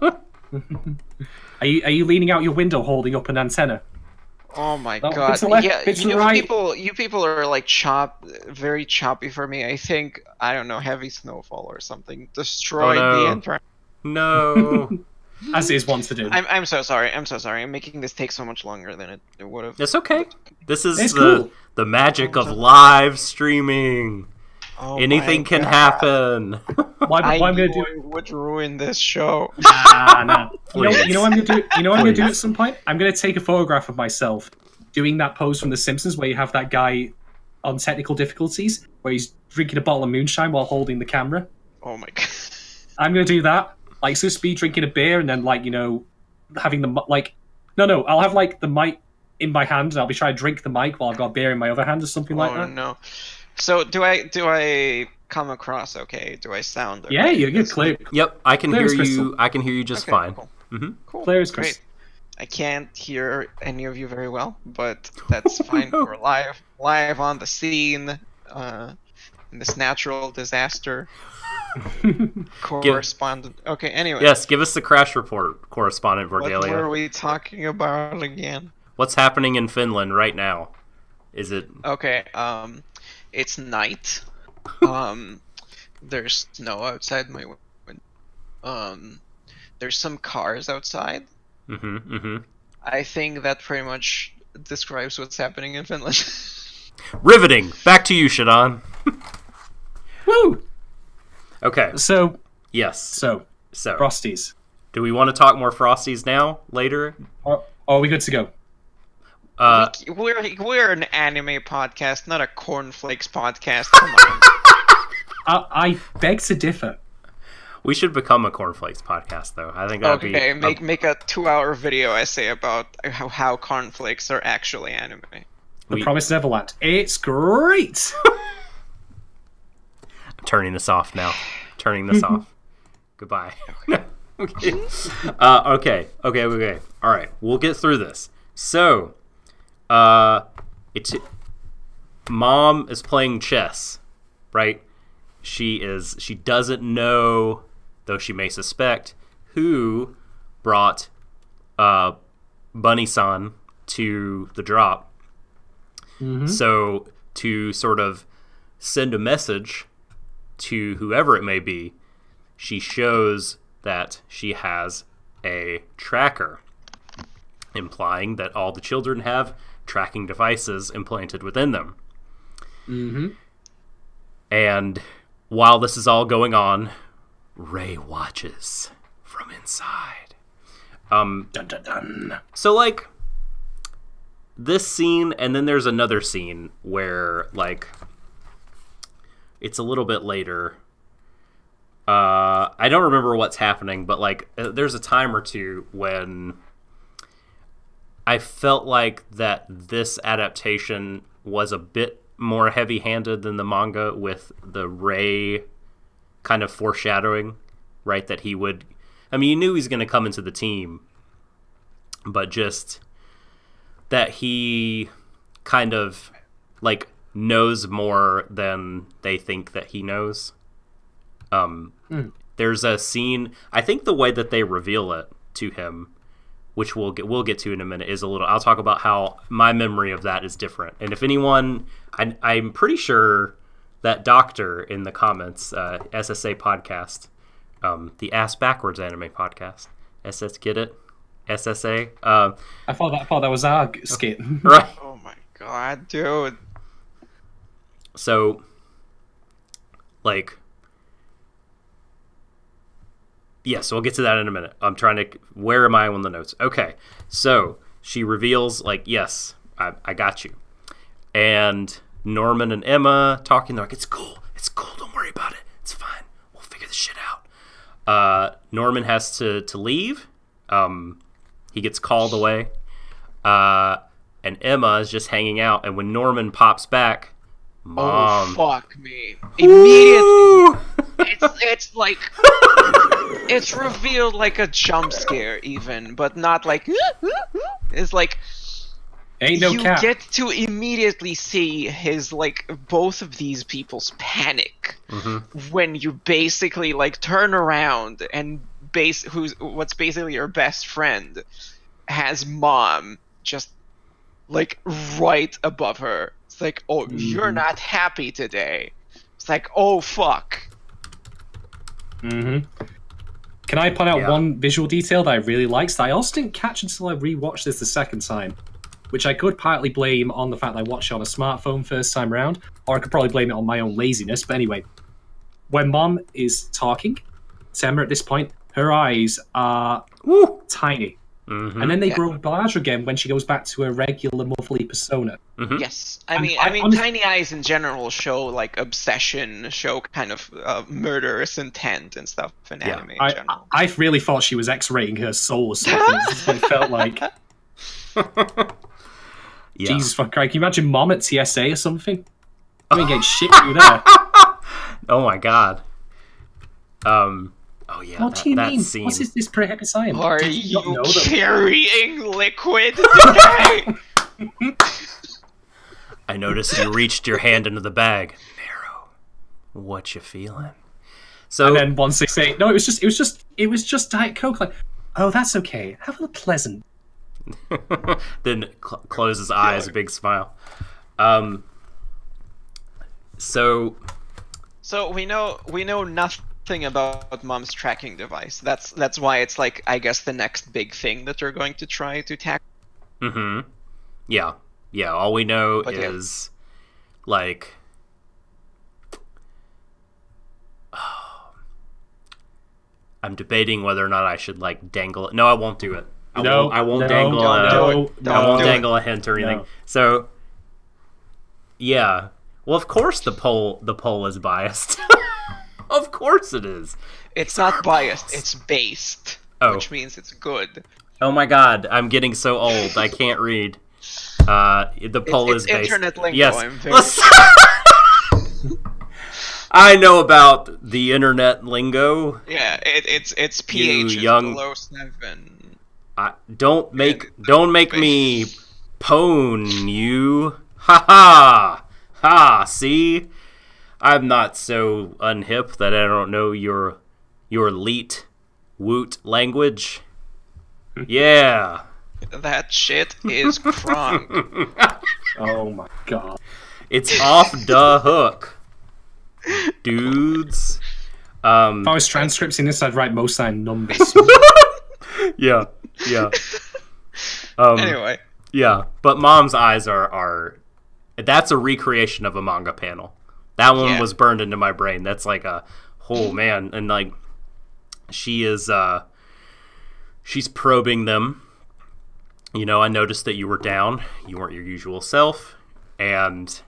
Are you leaning out your window holding up an antenna? Oh my Oh, god. bits to the left, Yeah, bits to the right. you people are like very choppy for me. I think, I don't know, heavy snowfall or something destroyed the entire... No. As is wont to do. I'm so sorry. I'm so sorry. I'm making this take so much longer than it would have. It's okay. This is cool. the magic of live streaming. Oh Anything my can God. happen. What I'm I going knew to do? it would ruin this show. Nah. Please. You know what I'm going to do? You know what I'm going to do Please. at some point? I'm going to take a photograph of myself doing that pose from The Simpsons where you have that guy on technical difficulties where he's drinking a bottle of moonshine while holding the camera. Oh my god. I'm going to do that. Like, so just be drinking a beer and then, like, you know, having the, like... No, I'll have, like, the mic in my hand and I'll be trying to drink the mic while I've got a beer in my other hand or something like that. Oh no. So, do I come across okay? Do I sound okay? Yeah, you're clear. Yep, I can Clear hear as crystal. you. I can hear you just Okay, fine. Cool. Mm-hmm. Cool. Clear as Great. crystal. I can't hear any of you very well, but that's fine. We're live on the scene, in this natural disaster. Correspondent. Okay. Anyway. Yes, give us the crash report, correspondent What Vorgelia. were we talking about again? What's happening in Finland right now? Is it... Okay. It's night. There's snow outside my window. There's some cars outside. I think that pretty much describes what's happening in Finland. Riveting! Back to you, Shadon. Woo! Okay. So, Yes. Frosties. Do we want to talk more Frosties now? Later? Or are we good to go? We're an anime podcast, not a cornflakes podcast. Come on. I beg to differ. We should become a Cornflakes podcast, though. I think that'd Okay, be... make a 2-hour video essay about how cornflakes are actually anime. The Promised Neverland. It's great! I'm turning this off now. Turning this off. Goodbye. Okay. Okay. All right. We'll get through this. So, Mom is playing chess, right? She doesn't know, though she may suspect, who brought Bunny-san to the drop. So, to sort of send a message to whoever it may be, she shows that she has a tracker, implying that all the children have tracking devices implanted within them. And while this is all going on, Ray watches from inside. Dun dun dun. So, like, this scene, and then there's another scene where, like, it's a little bit later. I don't remember what's happening, but, like, there's a time or two when I felt like that this adaptation was a bit more heavy-handed than the manga, with the Ray kind of foreshadowing, right, that he would... I mean, you knew he was going to come into the team, but just that he kind of, like, knows more than they think that he knows. there's a scene. I think the way that they reveal it to him, which we'll get to in a minute, is a little. I'll talk about how my memory of that is different. And if anyone, I'm pretty sure that doctor in the comments, SSA podcast, the Ass Backwards Anime podcast, get it? SSA. I thought that was our skit. Right. Oh my god, dude. So, like, yeah, so we'll get to that in a minute. I'm trying to, where am I on the notes? Okay, so she reveals, like, yes, I got you. And Norman and Emma talking, they're like, it's cool, don't worry about it, it's fine, we'll figure this shit out. Norman has to leave. He gets called away. And Emma is just hanging out, and when Norman pops back, Mom. Oh, fuck me. Immediately. It's like... it's revealed like a jump scare, even, but not like... It's like... Ain't no cap. You get to immediately see his, like, both of these people's panic when you basically, like, turn around and what's basically your best friend has Mom just, like, right above her. It's like, oh, you're not happy today. It's like, oh, fuck. Can I point out one visual detail that I really liked that I also didn't catch until I rewatched this the second time? Which I could partly blame on the fact that I watched it on a smartphone first time around, or I could probably blame it on my own laziness. But anyway, when Mom is talking to Emma at this point, her eyes are tiny. And then they grow larger again when she goes back to her regular motherly persona. Yes, I mean, tiny eyes in general show like obsession, show kind of murderous intent and stuff in anime in general. I really thought she was X-rating her soul or something. That's what it felt like. Jesus fuck Christ! Can you imagine Mom at TSA or something? I mean, getting shit through there. Oh my god. Oh yeah. What do you mean? Scene. What is this pre-episode? Are you carrying liquid today? I noticed you reached your hand into the bag. Marrow, what you feeling? So and then 168. No, it was just Diet Coke. Like, oh, that's okay. Have a pleasant. Then close his eyes, a big smile. So we know nothing about Mom's tracking device. That's why it's like, I guess, the next big thing that they're going to try to tackle. Yeah. All we know is like. I'm debating whether or not I should like dangle it. No, I won't do it. I won't dangle a hint or anything. No. So, yeah. Well, of course the poll is biased. Of course it is. It's not biased. It's based, which means it's good. Oh my god, I'm getting so old. I can't read. The poll is based. Internet lingo. Yes. I know about the internet lingo. Yeah, it's PH below 7. Don't make me pwn you. Ha. See, I'm not so unhip that I don't know your leet woot language. Yeah. That shit is crunk. Oh my god. It's off the hook, dudes. If I was transcripting this, I'd write most sign numbers. Yeah. Anyway. Yeah, but Mom's eyes are that's a recreation of a manga panel. That one was burned into my brain. That's like a man, and like she is she's probing them. You know, I noticed that you were down. You weren't your usual self, and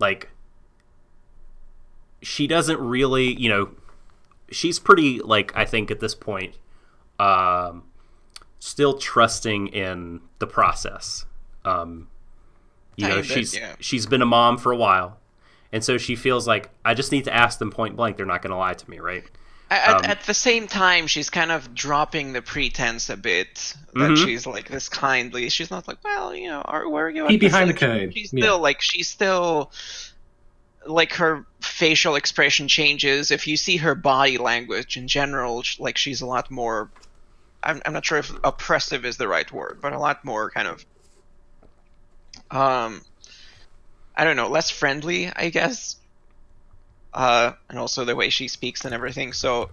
like she doesn't really, you know, she's pretty, like, I think at this point still trusting in the process. You know, she's been a mom for a while, and so she feels like, I just need to ask them point blank. They're not going to lie to me, right? At the same time, she's kind of dropping the pretense a bit that she's like this kindly. She's not like, well, you know, where are you? Peek behind the curtain. She's still like, she's still like her facial expression changes. If you see her body language in general, like she's a lot more. I'm not sure if oppressive is the right word, but a lot more kind of. I don't know, less friendly, I guess. And also the way she speaks and everything. So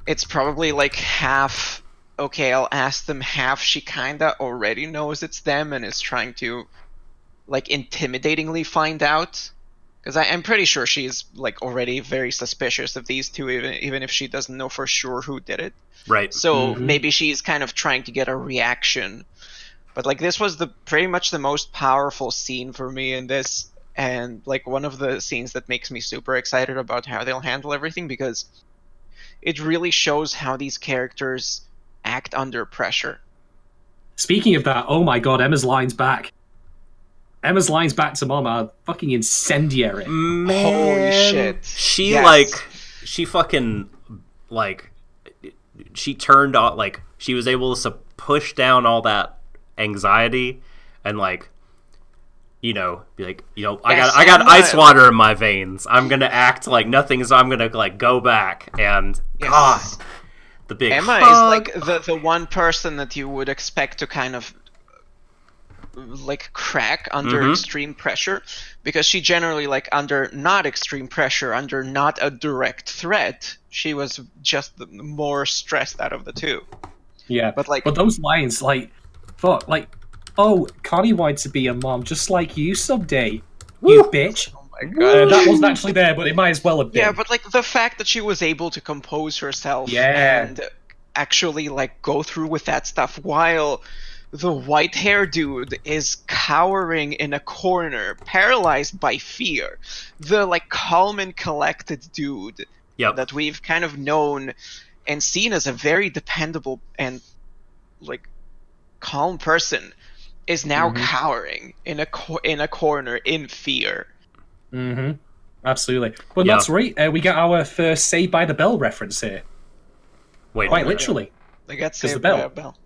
it's probably like half. Okay, I'll ask them. Half she kinda already knows it's them and is trying to, like, intimidatingly find out. Because I'm pretty sure she's like already very suspicious of these two, even if she doesn't know for sure who did it. Right. So maybe she's kind of trying to get a reaction. But like this was pretty much the most powerful scene for me in this, and like one of the scenes that makes me super excited about how they'll handle everything, because it really shows how these characters act under pressure. Speaking of that, oh my god, Emma's lines back. Emma's lines back to Mom are fucking incendiary. Man, holy shit. She Yes. she fucking she turned on, like she was able to push down all that anxiety and like, you know, be like, you know, Yes, I got Emma, ice water in my veins. I'm gonna act like nothing's. I'm gonna like go back and Yes. God, the big Emma hug. is like the one person that you would expect to kind of like crack under extreme pressure, because she generally, like, under not extreme pressure, under not a direct threat, she was just the more stressed out of the two. Yeah, but like, but those lines, like, fuck, like, oh, Connie wanted to be a mom just like you someday, you bitch. oh my god, that wasn't actually there, but it might as well have been. yeah, but like the fact that she was able to compose herself Yeah. and actually like go through with that stuff while the white hair dude is cowering in a corner, paralyzed by fear. The like calm and collected dude that we've kind of known and seen as a very dependable and like calm person is now cowering in a corner in fear. Absolutely. Well, that's right. We got our first Saved by the Bell reference here. Wait, quite literally. They got There's saved the by bell. a bell.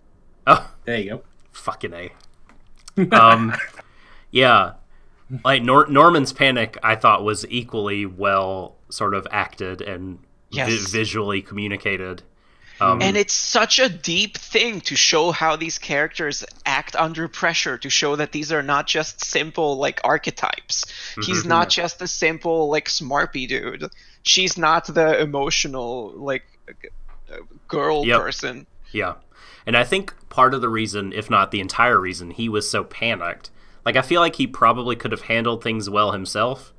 Oh, there you go. Fucking A. Yeah. Like Norman's panic, I thought, was equally well sort of acted and visually communicated. And it's such a deep thing to show how these characters act under pressure, to show that these are not just simple, like, archetypes. He's not just a simple, like, smarpy dude. She's not the emotional, like, girl person. Yeah. And I think part of the reason, if not the entire reason, he was so panicked, like, I feel like he probably could have handled things well himself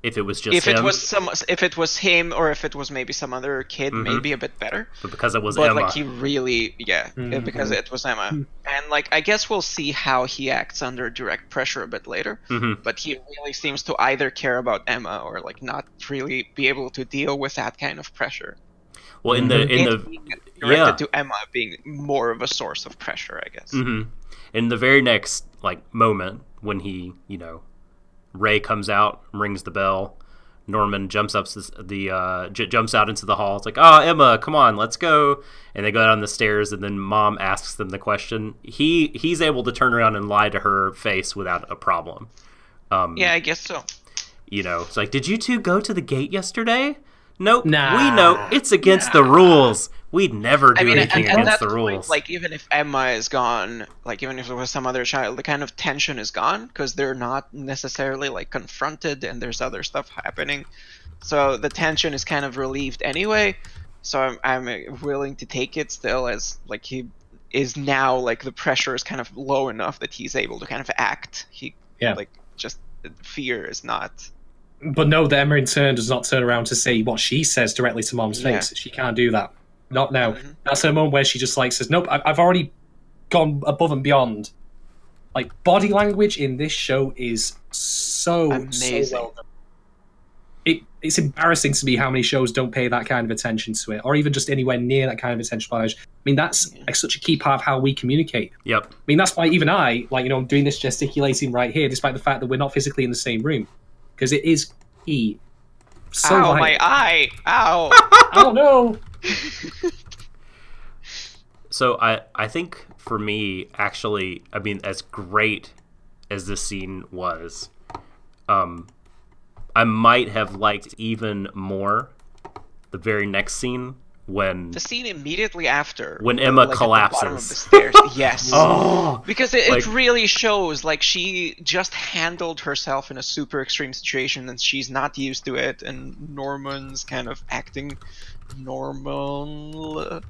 if it was just him. If it was him, or if it was maybe some other kid, maybe a bit better. But because it was Emma. But like he really, because it was Emma. And like I guess we'll see how he acts under direct pressure a bit later. But he really seems to either care about Emma or like not really be able to deal with that kind of pressure. Well, in the directed to Emma being more of a source of pressure, I guess. In the very next like moment when he, you know, Ray comes out, rings the bell. Norman jumps up jumps out into the hall. It's like, "Oh, Emma, come on, let's go!" And they go down the stairs, and then Mom asks them the question. He's able to turn around and lie to her face without a problem. Yeah, I guess so. You know, it's like, "Did you two go to the gate yesterday?" Nope. Nah. We know it's against the rules. We'd never do anything against the rules. Point, like, even if Emma is gone, like, even if it was some other child, the kind of tension is gone, because they're not necessarily, like, confronted, and there's other stuff happening. So the tension is kind of relieved anyway, so I'm willing to take it still as, like, he is now, like, the pressure is kind of low enough that he's able to kind of act. Like, just fear is not... But no, the Emma in turn does not turn around to say what she says directly to Mom's face. She can't do that. Not now. That's her moment where she just like says, "Nope, I've already gone above and beyond." Like, body language in this show is so amazing. So well done. It's embarrassing to me how many shows don't pay that kind of attention to it, or even just anywhere near that kind of attention. I mean, that's like such a key part of how we communicate. Yep. I mean, that's why even I, like, you know, I'm doing this gesticulating right here, despite the fact that we're not physically in the same room. Because it is key. So ow, my eye! Ow! Oh no! So I think for me, actually, I mean, as great as this scene was, I might have liked even more the very next scene when the scene immediately after when Emma like, collapses. at the bottom of the stairs. Yes. Oh, because it really shows like she just handled herself in a super extreme situation and she's not used to it, and Norman's kind of acting normal.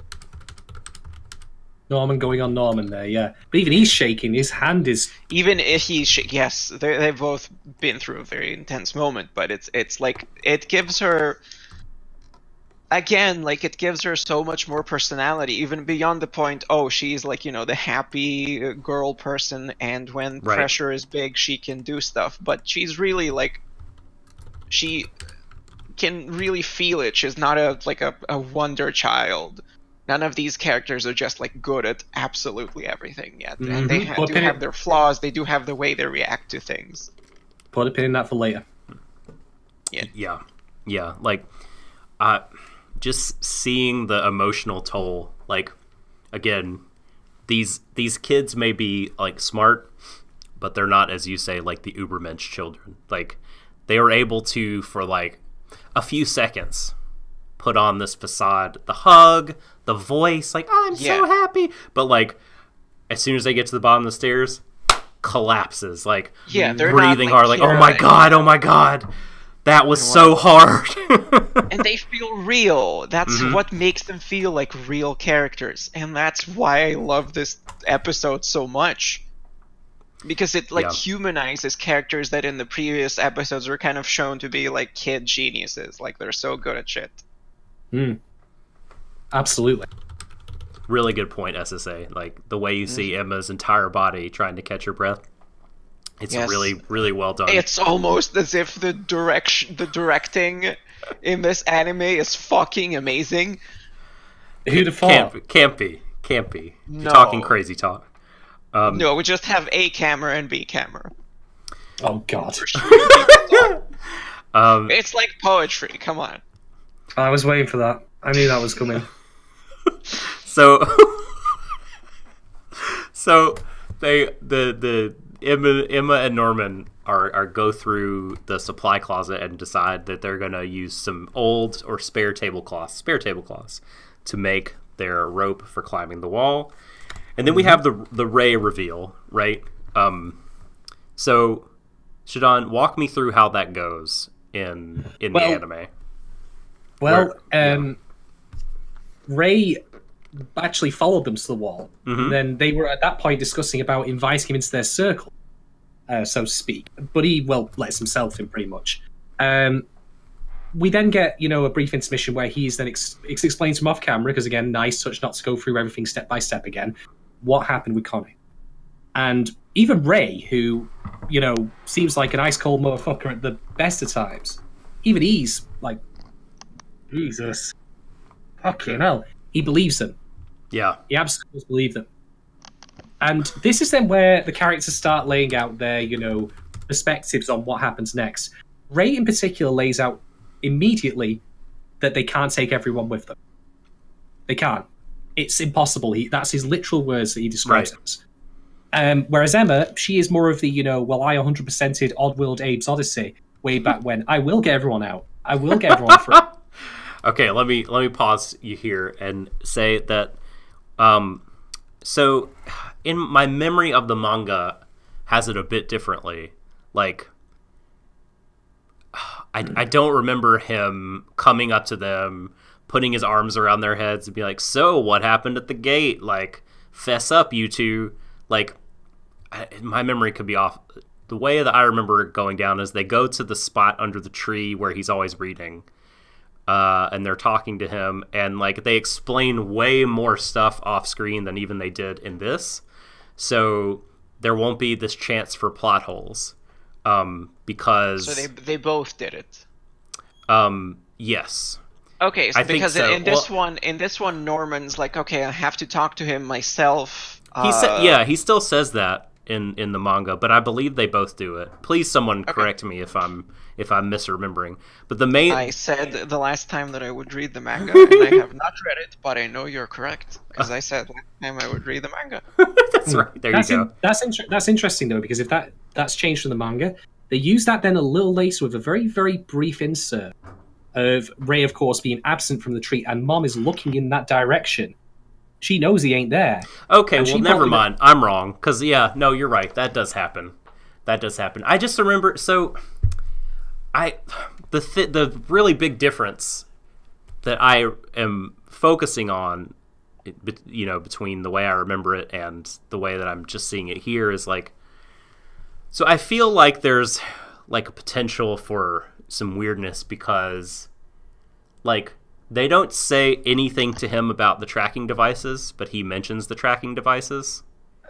Norman going on Norman there, yeah. But even he's shaking. His hand is... Even if he's... Yes, they've both been through a very intense moment, but it's like... It gives her... Again, like, it gives her so much more personality, even beyond the point, oh, she's like, you know, the happy girl person, and when pressure is big, she can do stuff. But she's really, like... She can really feel it. She's not a wonder child. None of these characters are just like good at absolutely everything yet, and they do have their flaws. They do have the way they react to things. Put a pin in that for later. Yeah. Like, just seeing the emotional toll. Like, again, these kids may be like smart, but they're not, as you say, like the Ubermensch children. Like, they were able to, for like a few seconds, put on this facade, the hug, the voice, like, oh, I'm so happy. But, like, as soon as they get to the bottom of the stairs, collapses, like, they're breathing not, hard, like, oh my god, that was so hard. And they feel real. That's what makes them feel like real characters. And that's why I love this episode so much. Because it, like, humanizes characters that in the previous episodes were kind of shown to be, like, kid geniuses. Like, they're so good at shit. Absolutely. Really good point, SSA. Like, the way you see Emma's entire body trying to catch her breath, it's really, really well done. It's almost as if the directing in this anime is fucking amazing. Who'd have thought? Can't be. No. You're talking crazy talk. No, we just have A camera and B camera. Oh, God. It's like poetry, come on. I was waiting for that. I knew that was coming. So the Emma and Norman are go through the supply closet and decide that they're gonna use some old or spare tablecloths to make their rope for climbing the wall. And then we have the Ray reveal, right? So Shadon, walk me through how that goes in the anime. Well, Ray actually followed them to the wall. And then they were at that point discussing about inviting him into their circle, so to speak. But he, lets himself in pretty much. We then get, a brief intermission where he's then explains to him off camera, because again, nice touch not to go through everything step by step again, what happened with Connie. And even Ray, who, seems like an ice cold motherfucker at the best of times, even he's like, Jesus. Fucking hell. He believes them. Yeah. He absolutely does believe them. And this is then where the characters start laying out their, perspectives on what happens next. Ray in particular lays out immediately that they can't take everyone with them. They can't. It's impossible. That's his literal words that he describes it as. Whereas Emma, she is more of the, I 100%ed Oddworld Abe's Odyssey way back when. I will get everyone out. I will get everyone through. Okay, let me pause you here and say that so in my memory of the manga has it a bit differently. Like I don't remember him coming up to them, putting his arms around their heads and be like, "So, what happened at the gate? Like, fess up, you two." Like, my memory could be off. The way that I remember it going down is they go to the spot under the tree where he's always reading. And they're talking to him, and like they explain way more stuff off screen than even they did in this. So there won't be this chance for plot holes, because so they both did it. Yes. Okay, so because so. in this one, Norman's like, okay, I have to talk to him myself. He still says that in the manga, but I believe they both do it. Please, someone correct me if I'm misremembering. But the main... I said the last time that I would read the manga, and I have not read it, but I know you're correct, because I said last time I would read the manga. That's right. There you go. That's interesting, though, because if that's changed from the manga, They use that then a little later with a very, very brief insert of Ray, of course, being absent from the tree, and Mom is looking in that direction. She knows he ain't there. Okay, well, never mind. I'm wrong. Because, yeah, no, you're right. That does happen. I just remember, so, the really big difference that I am focusing on, you know, between the way I remember it and the way that I'm just seeing it here is, like, so I feel like there's, like, a potential for some weirdness because, like, they don't say anything to him about the tracking devices, but he mentions the tracking devices.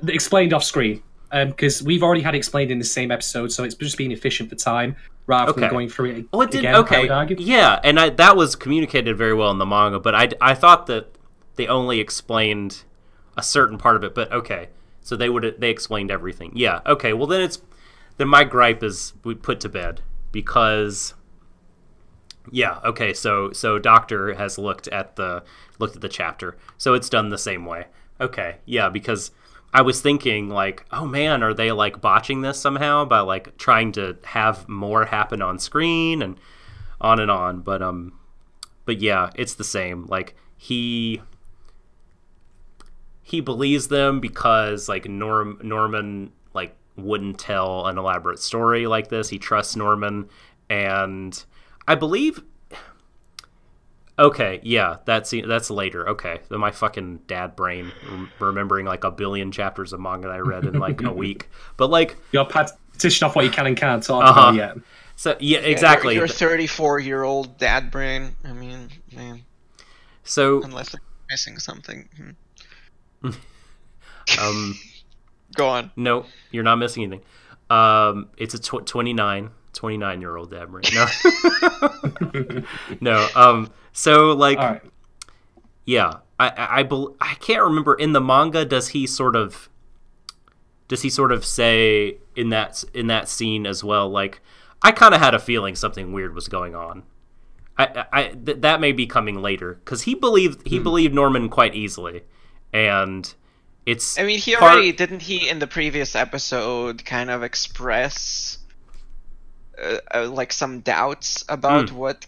Explained off screen, because we've already had it explained in the same episode, so it's just being efficient for time rather than going through it again. Okay, I would argue. Yeah, and that was communicated very well in the manga, but I thought that they only explained a certain part of it. But okay, so they explained everything. Yeah, okay. Well, then my gripe is we put to bed because. Yeah, okay, so Doctor has looked at the chapter. So it's done the same way. Okay, yeah, because I was thinking, like, oh man, are they, like, botching this somehow by, like, trying to have more happen on screen and on. But yeah, it's the same. Like, he believes them because, like, Norman, like, wouldn't tell an elaborate story like this. He trusts Norman, and I believe. Okay, yeah, that's later. Okay, then my fucking dad brain remembering like a billion chapters of manga that I read in like a week. But like you're petition off what you can and can't talk about yet. So yeah, exactly. Your 34-year-old dad brain. I mean, man. So unless I'm missing something. Go on. No, you're not missing anything. It's a 29-year-old dad brain. No. No. So like, right. Yeah, I can't remember in the manga. Does he sort of say in that scene as well? Like, I kind of had a feeling something weird was going on. That may be coming later because he believed Norman quite easily, and it's. I mean, he already didn't he in the previous episode kind of express like some doubts about what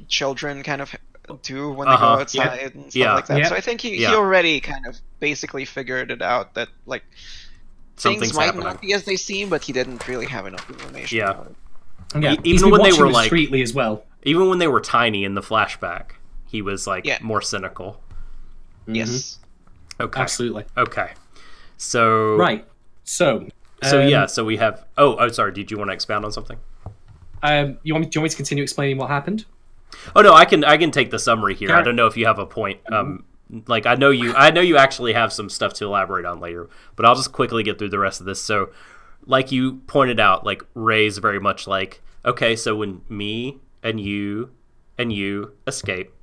children kind of do when they go outside and stuff like that. Yeah. So I think he already kind of basically figured it out that like things might not be as they seem, but he didn't really have enough information. Yeah. About it. Yeah. Even when they were like discreetly as well. Even when they were tiny in the flashback, he was like more cynical. Yes. Okay. Absolutely. Okay. So right. So so we have. Oh, sorry. Did you want to expound on something? Do you want me to continue explaining what happened? Oh no, I can take the summary here. I don't know if you have a point. Like I know you actually have some stuff to elaborate on later, but I'll just quickly get through the rest of this. So, like you pointed out, like Ray's very much like, okay, so when me and you escape,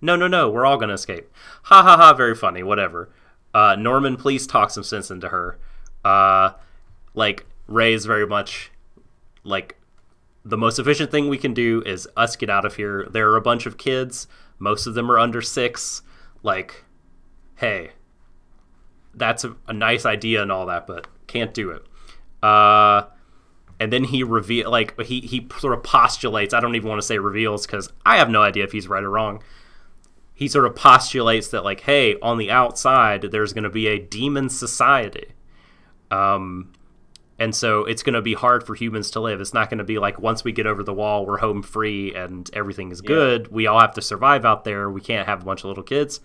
no, we're all gonna escape. Ha ha ha, very funny. Whatever. Norman, please talk some sense into her. Like Ray's very much like. The most efficient thing we can do is us get out of here. There are a bunch of kids. Most of them are under 6. Like, hey, that's a nice idea and all that, but can't do it. And then he he sort of postulates. I don't even want to say reveals because I have no idea if he's right or wrong. He sort of postulates that, like, hey, on the outside, there's going to be a demon society. And so it's going to be hard for humans to live. It's not going to be like once we get over the wall, we're home free and everything is good. We all have to survive out there. We can't have a bunch of little kids.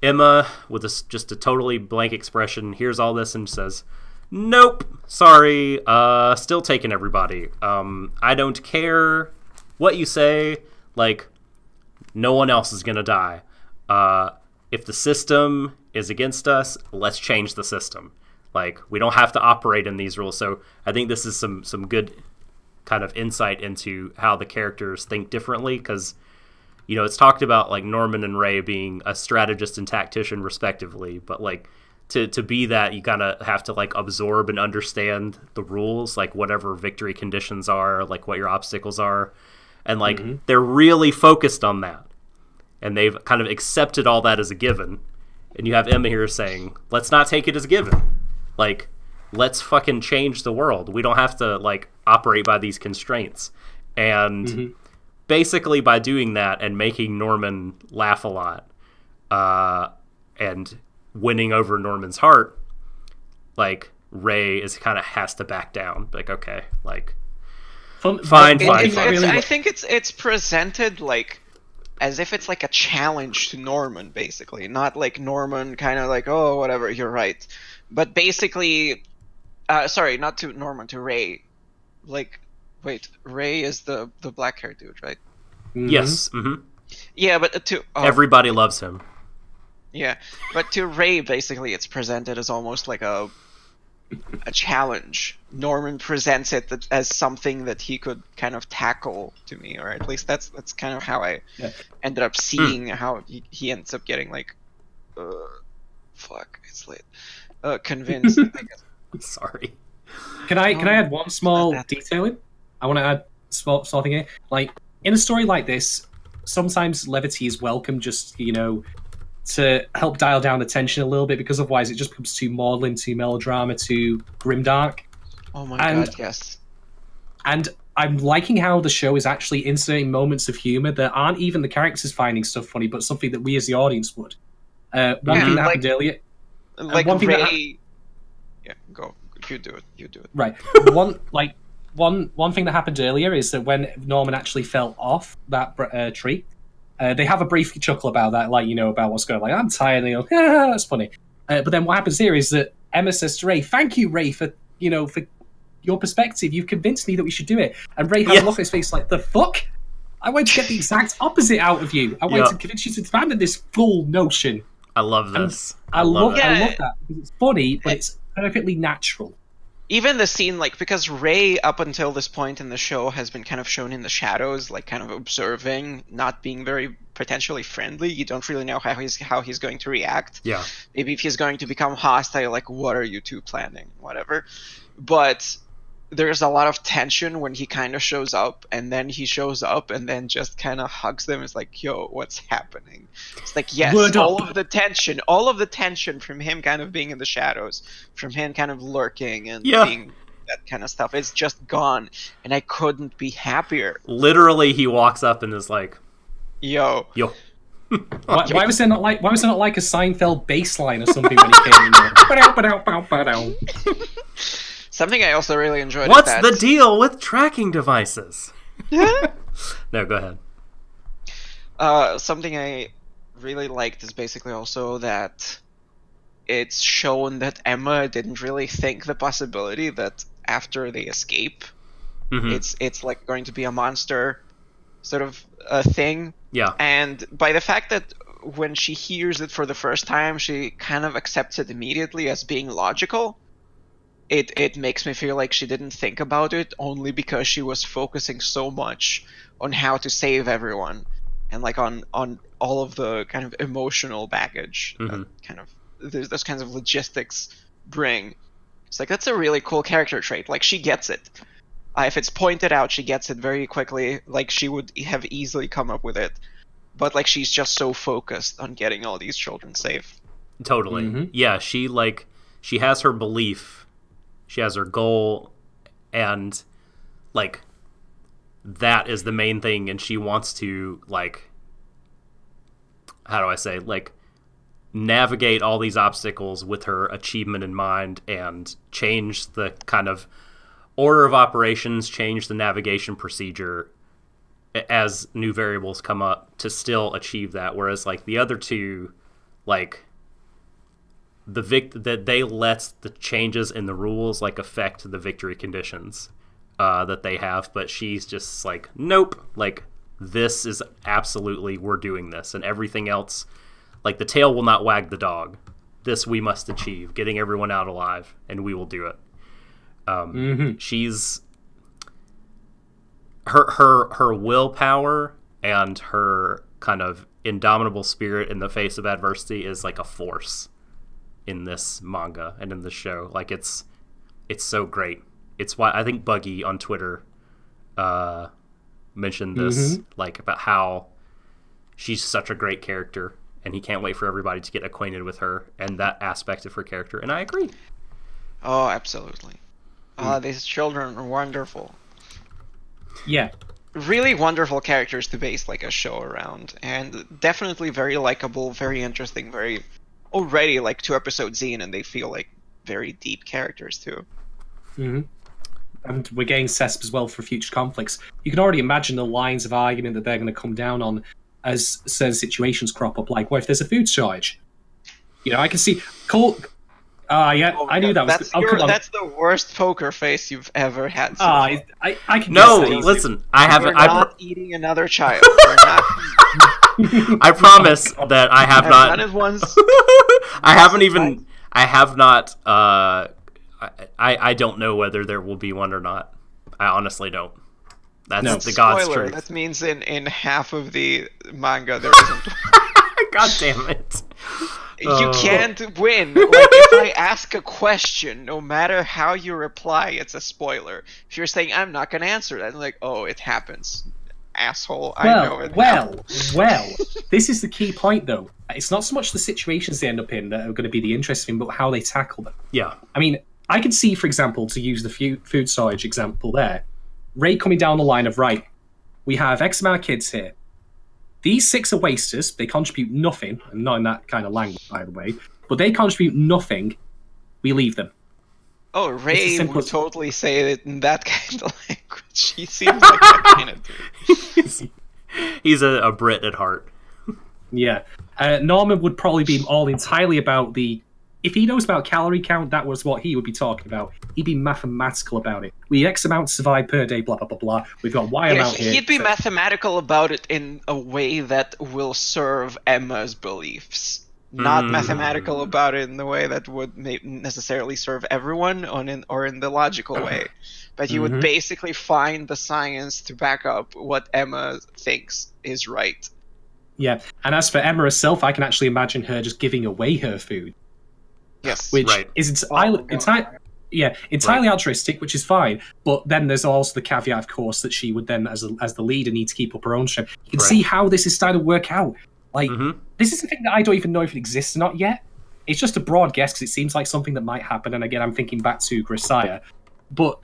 Emma, with just a totally blank expression, hears all this and says, nope, sorry, still taking everybody. I don't care what you say. Like, no one else is going to die. If the system is against us, let's change the system. Like, we don't have to operate in these rules. So I think this is some good kind of insight into how the characters think differently. Because, you know, it's talked about, like, Norman and Ray being a strategist and tactician, respectively. But, like, to be that, you kind of have to, like, absorb and understand the rules. Like, whatever victory conditions are, like, what your obstacles are. And, like, they're really focused on that. And they've kind of accepted all that as a given. And you have Emma here saying, let's not take it as a given. Like, let's fucking change the world. We don't have to like operate by these constraints. And basically by doing that and making Norman laugh a lot, and winning over Norman's heart, like Ray is kind of has to back down. Like, okay, like fine. I think it's presented like as if it's like a challenge to Norman, basically, not like Norman kind of like, oh, whatever, you're right, but basically, sorry, not to Norman, to Ray. Like, wait, Ray is the black-haired dude, right? Yes. Yeah, but to everybody loves him. Yeah, but to Ray, basically, it's presented as almost like a challenge. Norman presents it as something that he could kind of tackle to me, or at least that's kind of how I ended up seeing how he ends up getting like, fuck, it's late. Convinced. I guess. Sorry. Can I add one small detail in? I want to add small thing here. Like in a story like this, sometimes levity is welcome. Just to help dial down the tension a little bit, because otherwise it just becomes too maudlin, too melodrama, too grimdark. Oh my god, yes. And I'm liking how the show is actually inserting moments of humor that aren't even the characters finding stuff funny, but something that we as the audience would. One thing that happened earlier... Like one thing Ray... Yeah, go. You do it. Right. One thing that happened earlier is that when Norman actually fell off that tree, they have a brief chuckle about that, like, about what's going on. Like, I'm tired, and they go, that's funny. But then what happens here is that Emma says to Ray, thank you, Ray, for your perspective. You've convinced me that we should do it. And Ray has a look on his face like, the fuck? I want to get the exact opposite out of you. I want to convince you to abandon this full notion. I love this. I love that, because it's funny, but it's perfectly natural. Even the scene, like, because Ray, up until this point in the show, has been kind of shown in the shadows, like, kind of observing, not being very potentially friendly. You don't really know how he's going to react. Yeah. Maybe if he's going to become hostile, like, what are you two planning? Whatever. But there's a lot of tension when he kind of shows up, and then he shows up and then just kind of hugs them. It's like, yo, what's happening? It's like, yes, all of the tension from him kind of being in the shadows, from him kind of lurking and being that kind of stuff, it's just gone, and I couldn't be happier. Literally, he walks up and is like, yo. Why was there not like a Seinfeld bass line or something when he came in there? Something I also really enjoyed. What's the deal with tracking devices? No, go ahead. Something I really liked is basically also that it's shown that Emma didn't really think the possibility that after they escape, it's like going to be a monster sort of a thing. Yeah. And by the fact that when she hears it for the first time, she kind of accepts it immediately as being logical. It makes me feel like she didn't think about it, only because she was focusing so much on how to save everyone, and like on all of the kind of emotional baggage that kind of those kinds of logistics bring. It's like, that's a really cool character trait. Like, she gets it. If it's pointed out, she gets it very quickly. Like, she would have easily come up with it, but like, she's just so focused on getting all these children safe. Totally. Yeah, she has her belief. She has her goal, and, like, that is the main thing, and she wants to, like, how do I say, like, navigate all these obstacles with her achievement in mind and change the kind of order of operations, change the navigation procedure as new variables come up to still achieve that, whereas, like, the other two, like, that they let the changes in the rules like affect the victory conditions that they have, but she's just like, nope, like, this is absolutely, we're doing this, and everything else, like, the tail will not wag the dog. This we must achieve, getting everyone out alive, and we will do it. She's her willpower and her kind of indomitable spirit in the face of adversity is like a force in this manga and in the show. Like, it's so great. It's why I think Buggy on Twitter mentioned this, like, about how she's such a great character, and he can't wait for everybody to get acquainted with her and that aspect of her character. And I agree. Oh, absolutely. These children are wonderful. Yeah. Really wonderful characters to base like a show around, and definitely very likable, very interesting, very already like 2 episodes in, and they feel like very deep characters too. Mm-hmm. And we're getting set up as well for future conflicts. You can already imagine the lines of argument that they're going to come down on as certain situations crop up. Like, what if there's a food shortage? You know, I can see Cole. Yeah, I knew that was. That's the worst poker face you've ever had. So I can. No, listen. I haven't. We're not eating another child. We're not. I promise that I have not. Done it once. I haven't even. I have not. I don't know whether there will be one or not. I honestly don't. That's the God's truth. That means in half of the manga there isn't. God damn it. You can't win. Like, if I ask a question, no matter how you reply, it's a spoiler. If you're saying, I'm not going to answer that, I'm like, oh, it happens. Asshole. I know it happens. Well, this is the key point, though. It's not so much the situations they end up in that are going to be the interesting, but how they tackle them. Yeah. I mean, I can see, for example, to use the food storage example there, Ray coming down the line of, right, we have X amount of kids here. These 6 are wasters. They contribute nothing, and not in that kind of language, by the way. But they contribute nothing. We leave them. Oh, Ray would totally say it in that kind of language. He seems like that kind of dude. He's a Brit at heart. Yeah. Norman would probably be all entirely about the... If he knows about calorie count, that was what he would be talking about. He'd be mathematical about it. We need X amount to survive per day, blah, blah, blah, blah. We've got Y amount here. He'd be mathematical about it in a way that will serve Emma's beliefs. Not mathematical about it in the way that would necessarily serve everyone or in the logical way. But he would basically find the science to back up what Emma thinks is right. Yeah, and as for Emma herself, I can actually imagine her just giving away her food. Yes, which is entirely altruistic, which is fine. But then there's also the caveat, of course, that she would then, as the leader, need to keep up her own strength. You can see how this is starting to work out. Like, this is the thing that I don't even know if it exists or not yet. It's just a broad guess because it seems like something that might happen. And again, I'm thinking back to Grisaya. But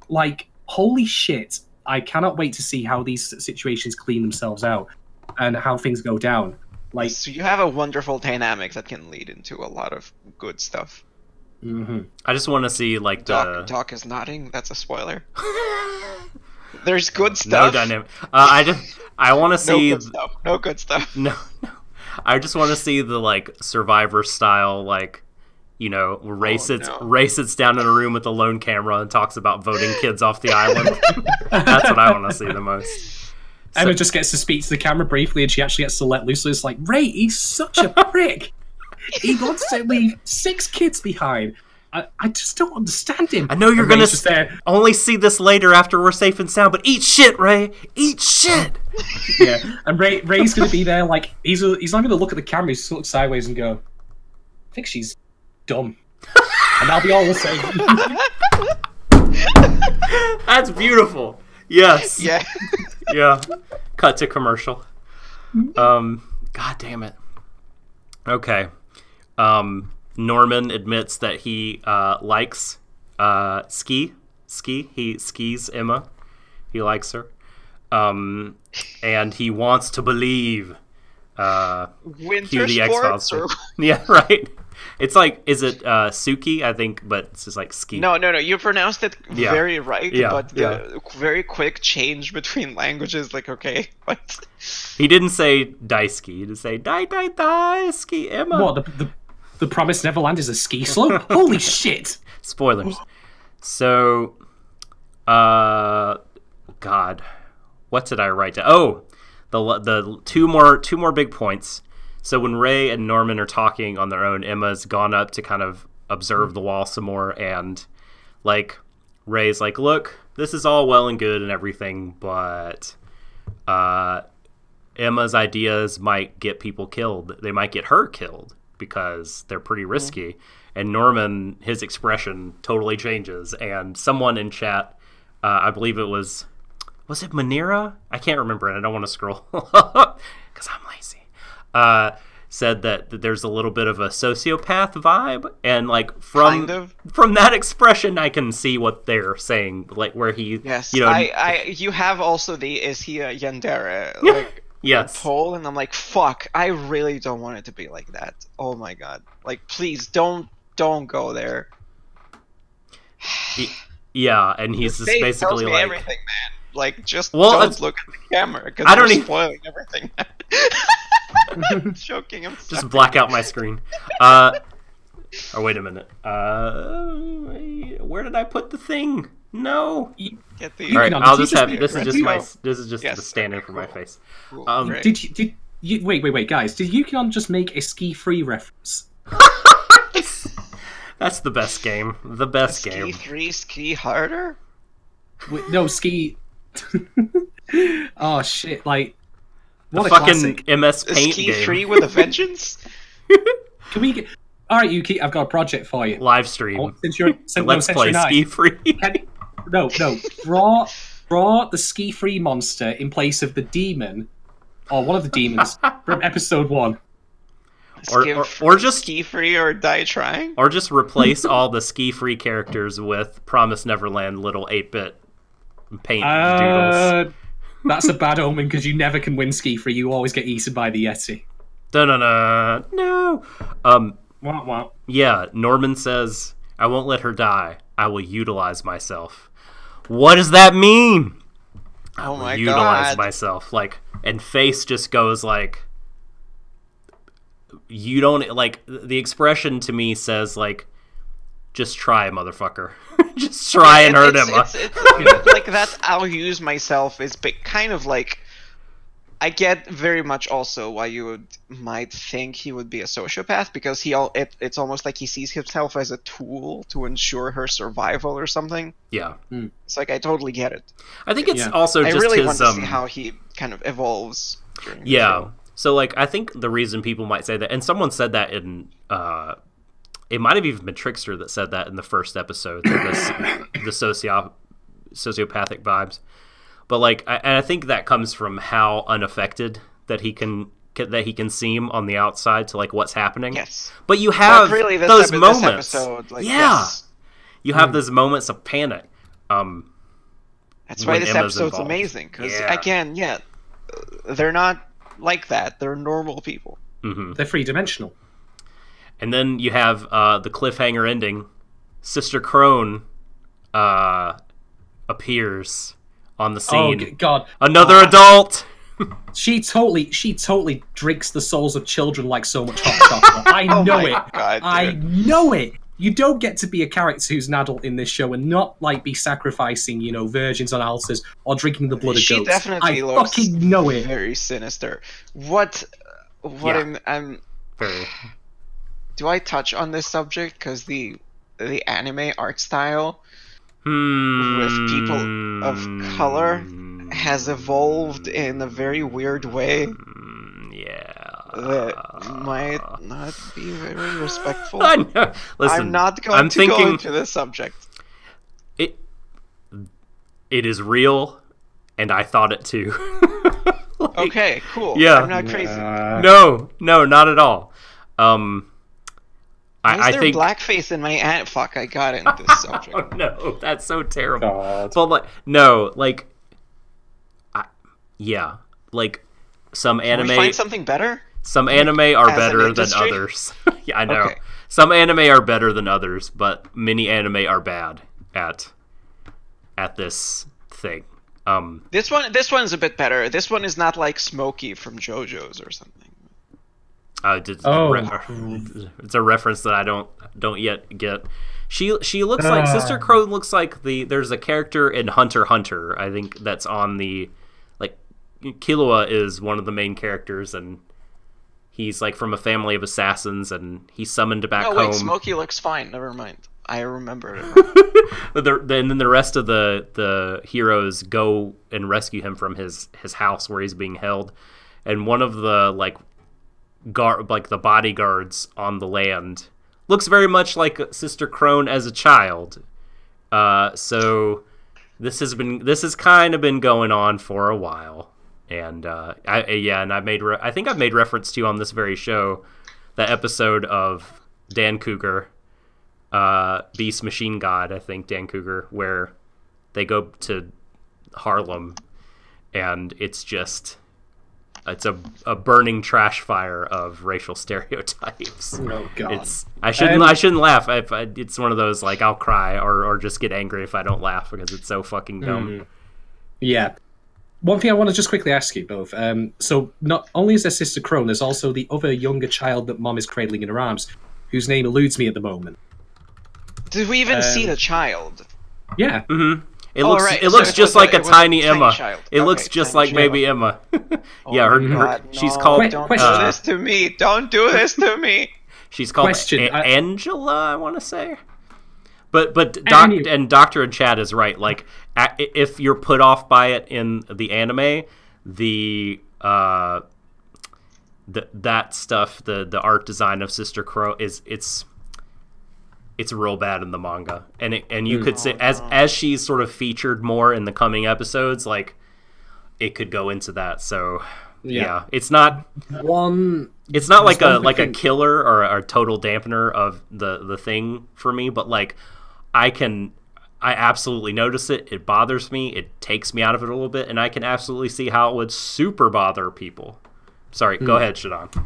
like, holy shit! I cannot wait to see how these situations clean themselves out and how things go down. Like, so you have a wonderful dynamic that can lead into a lot of good stuff. I just want to see like Doc is nodding. That's a spoiler. There's good stuff. No dynamic. I want to see no good stuff. No. I just want to see the like Survivor style, like, you know, Ray sits down in a room with a lone camera and talks about voting kids off the island. That's what I want to see the most. Emma just gets to speak to the camera briefly, and she actually gets to let loose. It's like, Ray, he's such a prick. He wants to leave 6 kids behind. I just don't understand him. I know you're going to only see this later after we're safe and sound, but eat shit, Ray. Eat shit. Yeah, and Ray's going to be there like, he's not going to look at the camera. He's going to look sideways and go, I think she's dumb. And that'll be all we'll say. That's beautiful. Yes. Yeah. Yeah. Cut to commercial. God damn it. Okay. Norman admits that he likes Ski. He skis Emma. He likes her. And he wants to believe Winter the sports. Yeah, right. It's like, is it Suki? I think, but it's just like Ski. No. You pronounced it very right, but the very quick change between languages, like, okay, what? He didn't say Daisuke. He didn't say Daisuke Emma. What, the Promised Neverland is a ski slope? Holy shit! Spoilers. So, God, what did I write down? Oh, the two more big points. So when Ray and Norman are talking on their own, Emma's gone up to kind of observe the wall some more, and like Ray's like, look, this is all well and good and everything, but Emma's ideas might get people killed. They might get her killed because they're pretty risky. And Norman, his expression totally changes. And someone in chat, I believe it was it Manira? I can't remember it. I don't want to scroll because I'm lazy. said that there's a little bit of a sociopath vibe, and like from that expression, I can see what they're saying, like where he, yes, you know, you have also the is he a yandere like yes poll, and I'm like, fuck, I really don't want it to be like that. Oh my god, like please don't go there. Yeah, and he's just basically like everything, man. Like, just don't look at the camera because I'm spoiling everything. I'm joking. I'm sorry. Just black out my screen. Oh, wait a minute. Where did I put the thing? No. Get the. All right, I'll just have this is just the stand-in for my face. Cool. Did you wait, guys? Did Yukon just make a ski-free reference? That's the best game. The best game. Ski 3, ski harder? No, ski. Oh shit! Like what the a fucking classic. MS Paint ski game. 3 with a vengeance. Can we get? All right, Yuki, I've got a project for you. Live stream. Let's play ski free. No. Draw the ski free monster in place of the demon, or one of the demons from episode 1. Or just ski free or die trying. Or just replace all the ski free characters with Promised Neverland little 8-bit paint doodles. That's a bad omen because you never can win ski free. You always get eaten by the Yeti. No. Wah. Yeah, Norman says, "I won't let her die. I will utilize myself." What does that mean? Oh my god. Utilize myself. Like, and Face just goes like, you don't, like, the expression to me says like, just try, motherfucker. Just try and hurt him. It's like that. I'll use myself is kind of like. I get very much also why you might think he would be a sociopath, because it's almost like he sees himself as a tool to ensure her survival or something. Yeah. It's like, I totally get it. I think it's also just I really his, want to see how he kind of evolves. During the show. So, like, I think the reason people might say that, and someone said that in, it might have even been Trickster that said that in the first episode, the sociopathic vibes. But, like, I think that comes from how unaffected that he can seem on the outside to, like, what's happening. Yes. But you have really those moments. This episode, like, yeah. Yes. You have those moments of panic. That's why this episode's amazing. Because, again, they're not like that. They're normal people. Mm-hmm. They're three-dimensional. And then you have the cliffhanger ending. Sister Crone appears on the scene. Oh god! Another adult. She totally drinks the souls of children like so much hot chocolate. I know it. God, I know it. You don't get to be a character who's an adult in this show and not like be sacrificing, virgins on altars or drinking the blood of goats. She definitely looks fucking know it. Very sinister. What I'm very. Do I touch on this subject? Because the anime art style with people of color has evolved in a very weird way. That might not be very respectful. I know. Listen, I'm not going to go into this subject. It is real, and I thought it too. Like, okay, cool. Yeah. I'm not crazy. No, not at all. Why is there blackface in my fuck, I got into this subject. Oh, no, that's so terrible. God. But like, no, like, like some anime. Can we find something better? Some anime are better than others. Yeah, I know. Okay. Some anime are better than others, but many anime are bad at this thing. This one's a bit better. This one is not like Smokey from JoJo's or something. It's a reference that I don't yet get. She looks like Sister Crone looks like there's a character in Hunter x Hunter, I think, that's on the, like, Killua is one of the main characters, and he's like from a family of assassins, and he's summoned back home. Oh wait, Smokey looks fine. Never mind. I remember it. And then the rest of the heroes go and rescue him from his house where he's being held, and one of the the bodyguards on the land looks very much like Sister Crone as a child. So this has kind of been going on for a while. And I think I've made reference to on this very show that episode of Dan Cougar, Beast Machine God, I think Dan Cougar, where they go to Harlem, and it's a burning trash fire of racial stereotypes. Oh God! I shouldn't laugh. It's one of those like I'll cry or just get angry if I don't laugh because it's so fucking dumb. Yeah. One thing I want to just quickly ask you both. So not only is there Sister Crone, there's also the other younger child that Mom is cradling in her arms, whose name eludes me at the moment. Did we even see the child? Yeah. Mm-hmm. It looks just like a tiny Emma. It looks just like baby Emma. Yeah, she's called. Don't do this to me! Don't do this to me! She's called Angela, I want to say. But Doctor and Chad is right. Like, if you're put off by it in the anime, that stuff, the art design of Sister Crow it's real bad in the manga, and you could say as she's sort of featured more in the coming episodes, like it could go into that. So yeah, it's not like a killer or a total dampener of the thing for me, but like I absolutely notice it. It bothers me. It takes me out of it a little bit, and I can absolutely see how it would super bother people. Sorry, go ahead, Shadon.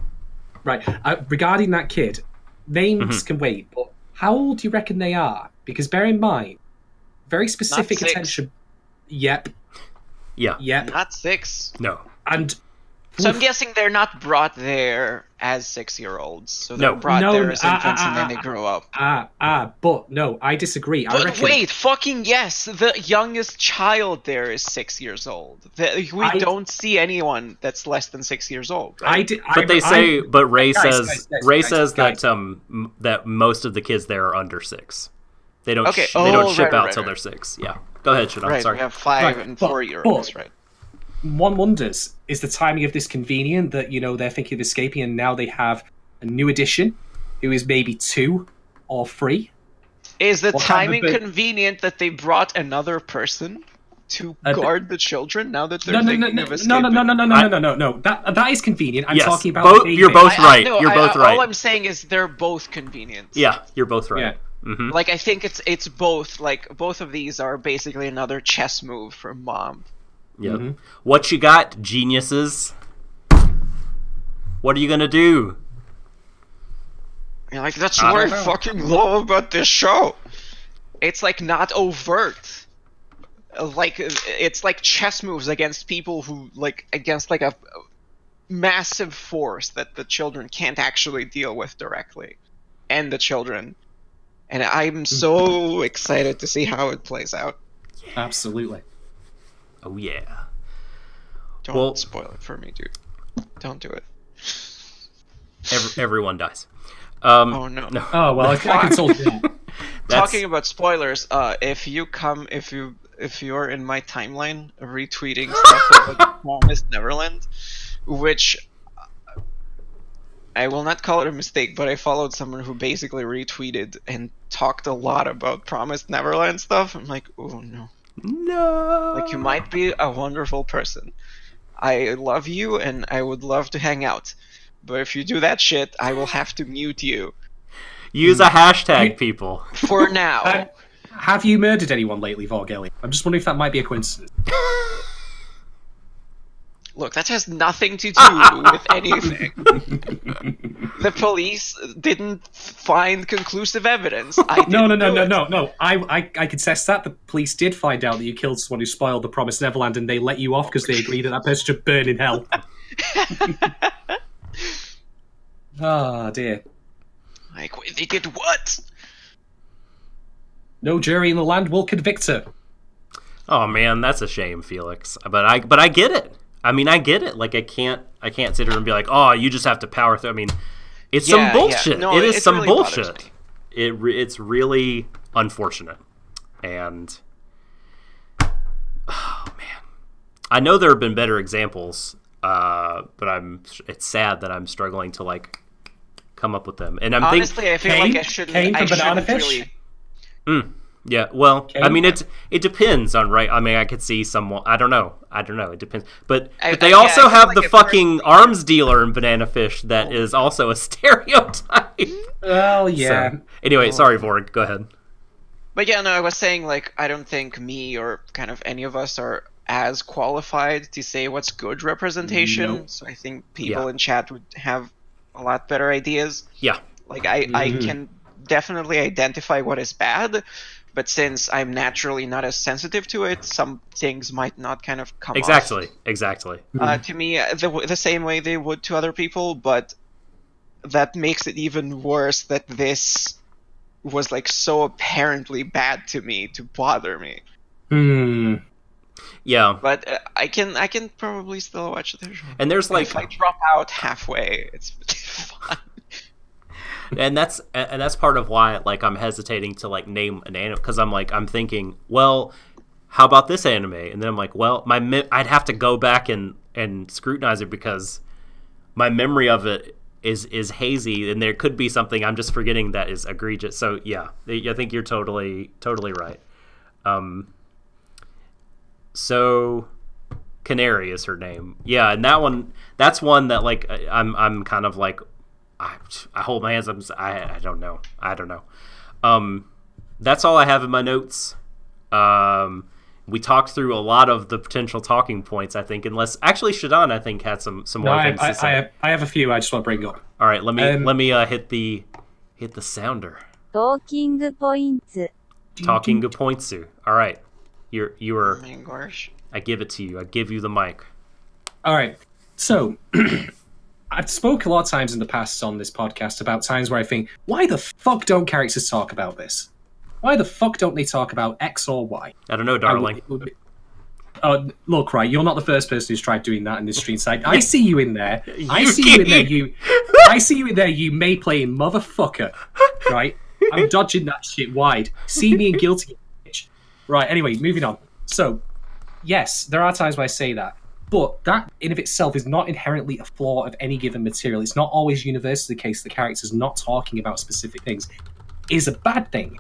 Right, regarding that kid, names can wait, but how old do you reckon they are? Because bear in mind, very specific attention. Yep. Yeah. Yep. Not 6. No. And so I'm guessing they're not brought there as 6-year-olds. So they're brought there as infants and then they grow up. But no, I disagree. But wait, fucking yes, the youngest child there is 6 years old. We don't see anyone that's less than 6 years old. Right? Ray says that most of the kids there are under 6. They don't ship out till they're 6. Yeah. Go ahead, Shadon. Right, sorry. We have 5 and 4-year-olds, right? One wonders, is the timing of this convenient that, they're thinking of escaping and now they have a new addition who is maybe 2 or 3? Is the timing convenient that they brought another person to guard the children now that they're thinking of escaping? No. That is convenient. I'm talking about... You're both right. You're both right. All I'm saying is they're both convenient. Yeah, you're both right. Yeah. Mm-hmm. Like, I think it's both. Like, both of these are basically another chess move from Mom. Yep. Mm-hmm. What you got, geniuses? What are you gonna do? You're like, that's what I fucking love about this show. It's like not overt. Like it's like chess moves against people who against a massive force that the children can't actually deal with directly, and the children. And I'm so excited to see how it plays out. Absolutely. Oh yeah. Don't spoil it for me, dude. Don't do it. Everyone dies. Oh no. Oh well, I can solve that. Talking about spoilers, if you're in my timeline retweeting stuff about Promised Neverland, which I will not call it a mistake, but I followed someone who basically retweeted and talked a lot about Promised Neverland stuff. I'm like, oh no. No. Like, you might be a wonderful person. I love you and I would love to hang out. But if you do that shit, I will have to mute you. Use a hashtag, people. For now. Have you murdered anyone lately, Vorgelia? I'm just wondering if that might be a coincidence. Look, that has nothing to do with anything. The police didn't find conclusive evidence. No. I contest that. The police did find out that you killed someone who spoiled the Promised Neverland, and they let you off because they agreed that person should burn in hell. Ah, dear. Like, they did what? No jury in the land will convict her. Oh man, that's a shame, Felix. But I get it. I mean, I get it. Like, I can't sit here and be like, oh, you just have to power through. I mean, it's some bullshit. Yeah. No, it is some really bullshit. It's really unfortunate. And oh man, I know there have been better examples, but it's sad that I'm struggling to come up with them. And I'm honestly, I feel like I shouldn't. Banana Fish? Really... Yeah, well, Okay. I mean, it depends on, right? I mean, I could see someone. I don't know. It depends. But they I also feel have like the if fucking arms dealer in Banana Fish that is also a stereotype. Well, yeah. So, anyway, sorry, Vorg. Go ahead. But yeah, no, I was saying, like, I don't think me or kind of any of us are as qualified to say what's good representation. Nope. So I think people in chat would have a lot better ideas. Yeah. Like, I can definitely identify what is bad, but since I'm naturally not as sensitive to it, some things might not kind of come Exactly. off, to me the same way they would to other people, but that makes it even worse that this was, like, so apparently bad to me to bother me. Yeah. But I can probably still watch the show. And there's like, if I drop out halfway, it's fine. and that's part of why, like, I'm hesitating to, like, name an anime, because I'm thinking, well, how about this anime? And then I'm like, well, I'd have to go back and scrutinize it because my memory of it is hazy, and there could be something I'm just forgetting that is egregious. So yeah, I think you're totally right. So Canary is her name. Yeah, and that's one that, like, I'm kind of like, I hold my hands up. I don't know. That's all I have in my notes. We talked through a lot of the potential talking points, I think, unless actually Shadon, I think, had some more things to say. I have a few I just want to bring up. All right, let me hit the sounder. Talking points. Talking points. All right, you are. Oh my gosh. I give it to you. I give you the mic. All right, so I've spoke a lot of times in the past on this podcast about times where I think, why the fuck don't characters talk about this? Why the fuck don't they talk about X or Y? I don't know, darling. Look, right, you're not the first person who's tried doing that in this stream side. I see you in there. I see you in there, you may play motherfucker. Right? I'm dodging that shit wide. See me and guilty, bitch. Right, anyway, moving on. So, yes, there are times where I say that. But that in of itself is not inherently a flaw of any given material. It's not always universally the case the character's not talking about specific things is a bad thing.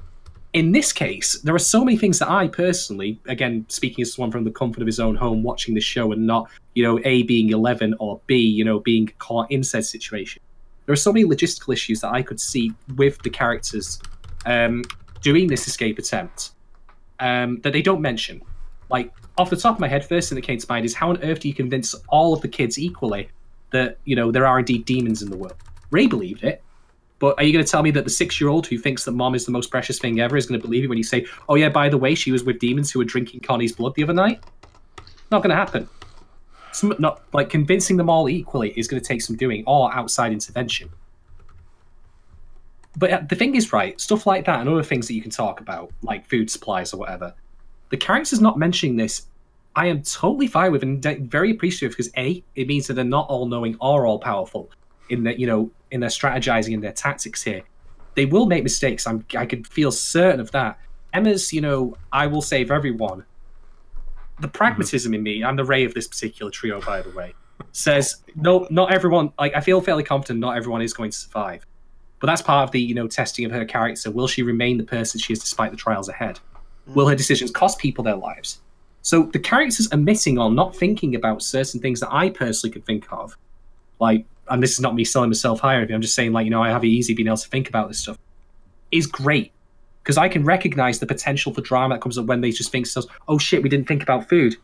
In this case, there are so many things that I personally, again, speaking as someone from the comfort of his own home, watching this show and not, A being 11 or B, being caught in said situation. There are so many logistical issues that I could see with the characters doing this escape attempt that they don't mention. Like, off the top of my head, first thing that came to mind is how on earth do you convince all of the kids equally that, there are indeed demons in the world? Ray believed it. But are you going to tell me that the 6-year-old who thinks that mom is the most precious thing ever is going to believe you when you say, oh yeah, by the way, she was with demons who were drinking Connie's blood the other night? Not going to happen. Not like convincing them all equally is going to take some doing or outside intervention. But the thing is, right, stuff like that and other things that you can talk about, like food supplies or whatever, the characters not mentioning this, I am totally fine with and very appreciative because A, it means that they're not all-knowing or all-powerful in that, in their strategizing and their tactics here. They will make mistakes. I could feel certain of that. Emma's, I will save everyone. The pragmatism in me, I'm the Ray of this particular trio, by the way, says, no, not everyone, I feel fairly confident not everyone is going to survive. But that's part of the, testing of her character. Will she remain the person she is despite the trials ahead? Will her decisions cost people their lives? So the characters omitting or not thinking about certain things that I personally could think of, like, and this is not me selling myself higher, I'm just saying, like, I have it easy being able to think about this stuff, is great. Because I can recognize the potential for drama that comes up when they just think to themselves, oh shit, we didn't think about food.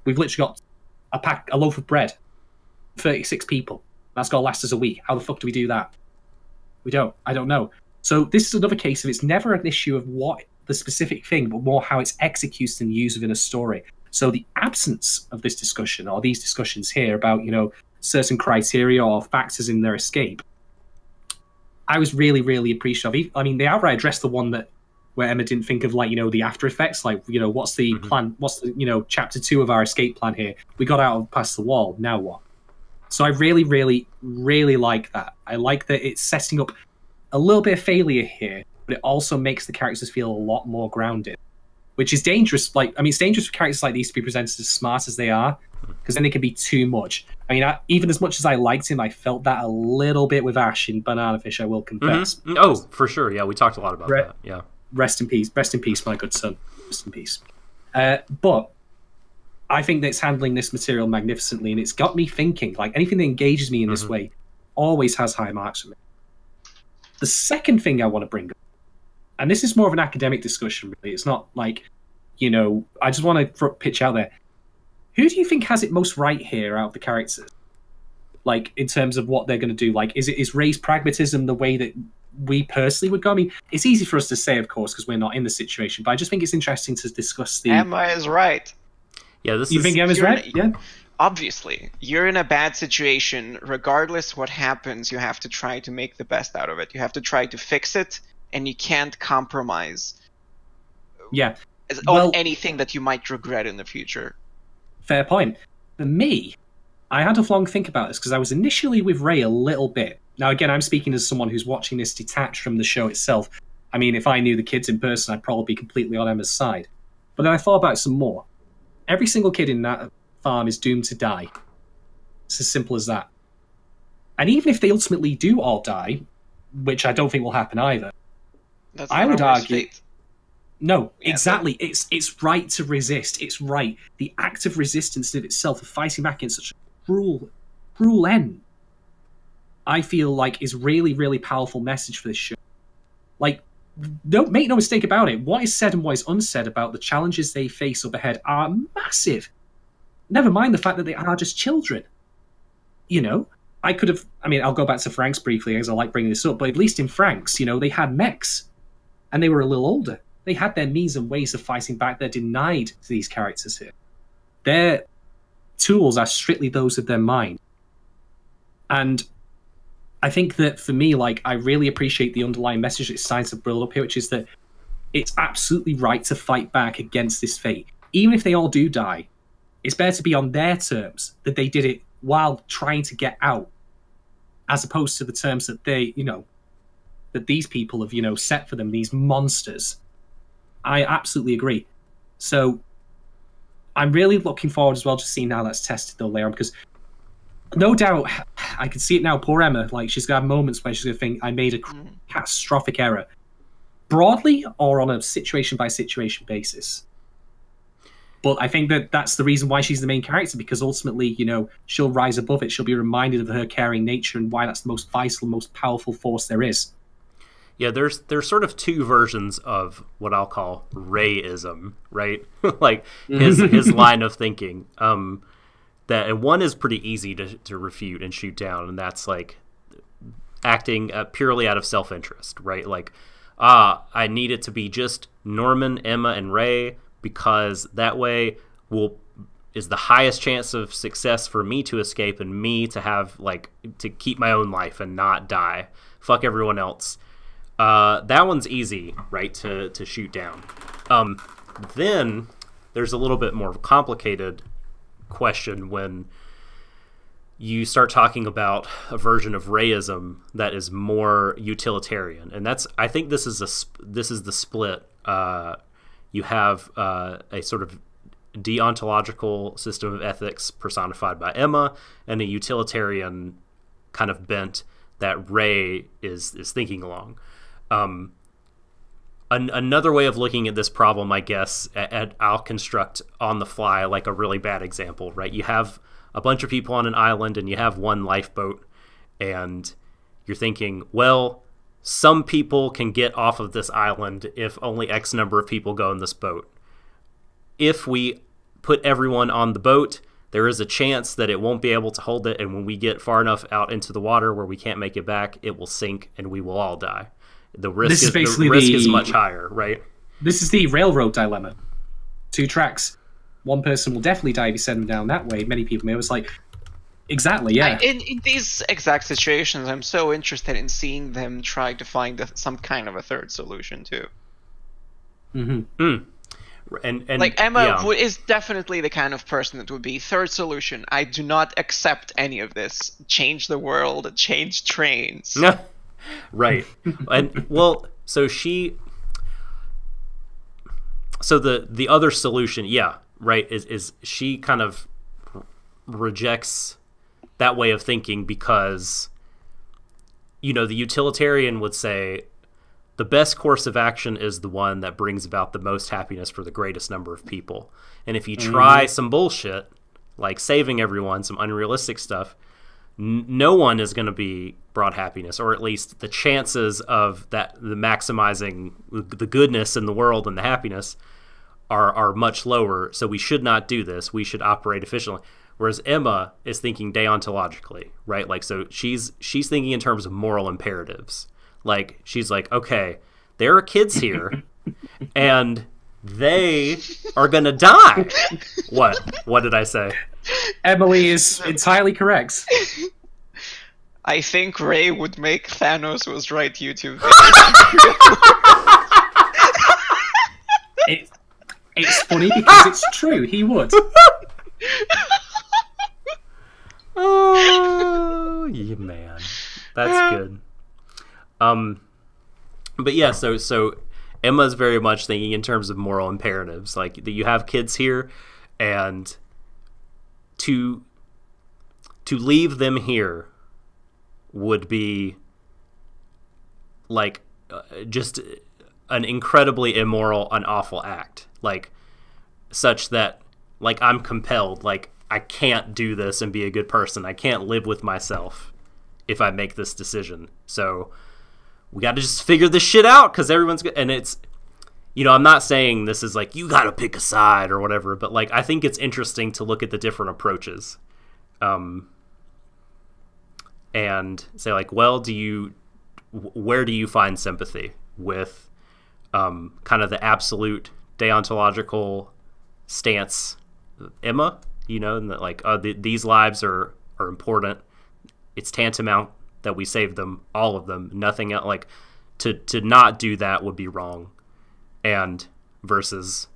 We've literally got a loaf of bread, 36 people. That's got to last us a week. How the fuck do we do that? We don't. I don't know. So this is another case of it's never an issue of what the specific thing, but more how it's executed and used within a story. So the absence of this discussion, or these discussions here about, certain criteria or factors in their escape, I was really, really appreciative of. I mean, they outright addressed the one where Emma didn't think of, like, the after effects, like, what's the plan, what's the, chapter 2 of our escape plan here? We got out past the wall, now what? So I really, really, really like that. I like that it's setting up a little bit of failure here, but it also makes the characters feel a lot more grounded, which is dangerous. It's dangerous for characters like these to be presented as smart as they are, because then it can be too much. Even as much as I liked him, I felt that a little bit with Ash in Banana Fish, I will confess. Oh, for sure. Yeah, we talked a lot about that. Yeah. Rest in peace, my good son. Rest in peace. But I think that it's handling this material magnificently, and it's got me thinking. Like, anything that engages me in this way always has high marks for me. The second thing I want to bring up, and this is more of an academic discussion, really. It's not like, I just want to pitch out there. Who do you think has it most right here out of the characters? Like, in terms of what they're going to do? Like, is Ray's pragmatism the way that we personally would go? I mean, it's easy for us to say, of course, because we're not in the situation, but I just think it's interesting to discuss the... Emma is right. Yeah, you think Emma's right? Yeah. Obviously, you're in a bad situation. Regardless what happens, you have to try to make the best out of it. You have to try to fix it, and you can't compromise on anything that you might regret in the future. Fair point. For me, I had a long think about this because I was initially with Ray a little bit. Now, again, I'm speaking as someone who's watching this detached from the show itself. I mean, if I knew the kids in person, I'd probably be completely on Emma's side. But then I thought about it some more. Every single kid in that farm is doomed to die. It's as simple as that. And even if they ultimately do all die, which I don't think will happen either, I would argue... Fate. No, yeah, exactly. But... It's right to resist. It's right. The act of resistance in itself, of fighting back against such a cruel end, I feel like is really, really powerful message for this show. Like, don't make no mistake about it. What is said and what is unsaid about the challenges they face up ahead are massive. Never mind the fact that they are just children. I could have... I mean, I'll go back to Frank's briefly, as I like bringing this up, but at least in Frank's, they had mechs, and they were a little older. They had their means and ways of fighting back. They're denied to these characters here. Their tools are strictly those of their mind. And I think that for me, like, I really appreciate the underlying message it's trying to build up here, which is that it's absolutely right to fight back against this fate. Even if they all do die, it's better to be on their terms, that they did it while trying to get out, as opposed to the terms that they, that these people have, set for them, these monsters. I absolutely agree. So I'm really looking forward as well to seeing how that's tested though later on, because no doubt I can see it now. Poor Emma, like, she's gonna have moments where she's gonna think I made a catastrophic error, broadly or on a situation by situation basis. But I think that that's the reason why she's the main character, because ultimately, she'll rise above it. She'll be reminded of her caring nature and why that's the most vital, most powerful force there is. Yeah, there's sort of two versions of what I'll call Rayism, right? Like his line of thinking. And one is pretty easy to refute and shoot down, and that's like acting purely out of self-interest, right? Like, I need it to be just Norman, Emma, and Ray, because that way is the highest chance of success for me to escape and me to have, like, to keep my own life and not die. Fuck everyone else. That one's easy, right, to shoot down. Then there's a little bit more complicated question when you start talking about a version of Rayism that is more utilitarian, and I think this is the split. You have a sort of deontological system of ethics personified by Emma, and a utilitarian kind of bent that Ray is thinking along. Another way of looking at this problem, I guess, I'll construct on the fly like a really bad example, right? You have a bunch of people on an island and you have one lifeboat, and you're thinking, well, some people can get off of this island if only X number of people go in this boat. If we put everyone on the boat, there is a chance that it won't be able to hold it, and when we get far enough out into the water where we can't make it back, it will sink and we will all die. The risk is much higher, right? This is the railroad dilemma. 2 tracks. One person will definitely die if you send them down that way. Many people may. It was like, exactly, yeah. In these exact situations, I'm so interested in seeing them try to find some kind of a third solution too. And like Emma is definitely the kind of person that would be third solution. I do not accept any of this. Change the world, change trains. Right. And well, so the other solution, right, is she kind of rejects that way of thinking because, the utilitarian would say, the best course of action is the one that brings about the most happiness for the greatest number of people. And if you try some bullshit, like saving everyone, some unrealistic stuff, no one is going to be brought happiness, or at least the chances of the maximizing the goodness in the world and the happiness are much lower. So we should not do this. We should operate efficiently. Whereas Emma is thinking deontologically, right? Like, so she's thinking in terms of moral imperatives. Like, she's like, okay, there are kids here, and they are gonna die. What did I say? Emily is entirely correct. I think Ray would make Thanos was right YouTube video. It's funny because it's true. He would. Oh, yeah, man, that's good. But yeah, so Emma's very much thinking in terms of moral imperatives, like that you have kids here, and to leave them here would be like just an incredibly immoral, an awful act, like such that like I'm compelled, like I can't do this and be a good person. I can't live with myself if I make this decision. So we got to just figure this shit out because everyone's good. And it's, you know, I'm not saying this is like, you got to pick a side or whatever, but like, I think it's interesting to look at the different approaches. And say like, well, where do you find sympathy with kind of the absolute deontological stance of Emma, you know, and that like, these lives are important. It's tantamount that we save them, all of them, nothing else. Like to not do that would be wrong. And versus,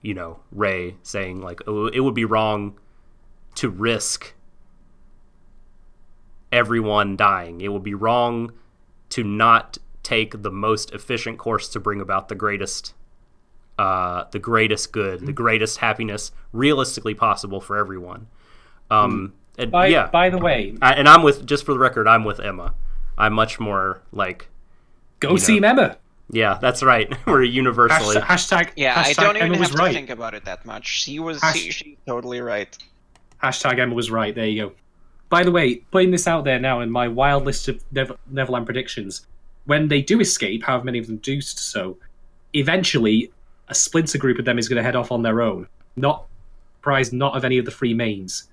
you know, Ray saying like, oh, it would be wrong to risk everyone dying. It would be wrong to not take the most efficient course to bring about the greatest good, the greatest happiness realistically possible for everyone. By the way, and I'm with, just for the record, I'm with Emma. I'm much more like, go Team Emma. Yeah, that's right. We're universally hashtag. Yeah, hashtag I don't even Emma was have to right. think about it that much. She's totally right. Hashtag Emma was right. There you go. By the way, putting this out there now in my wild list of Neverland predictions, when they do escape, however many of them do so, eventually a splinter group of them is going to head off on their own. Not of any of the three mains.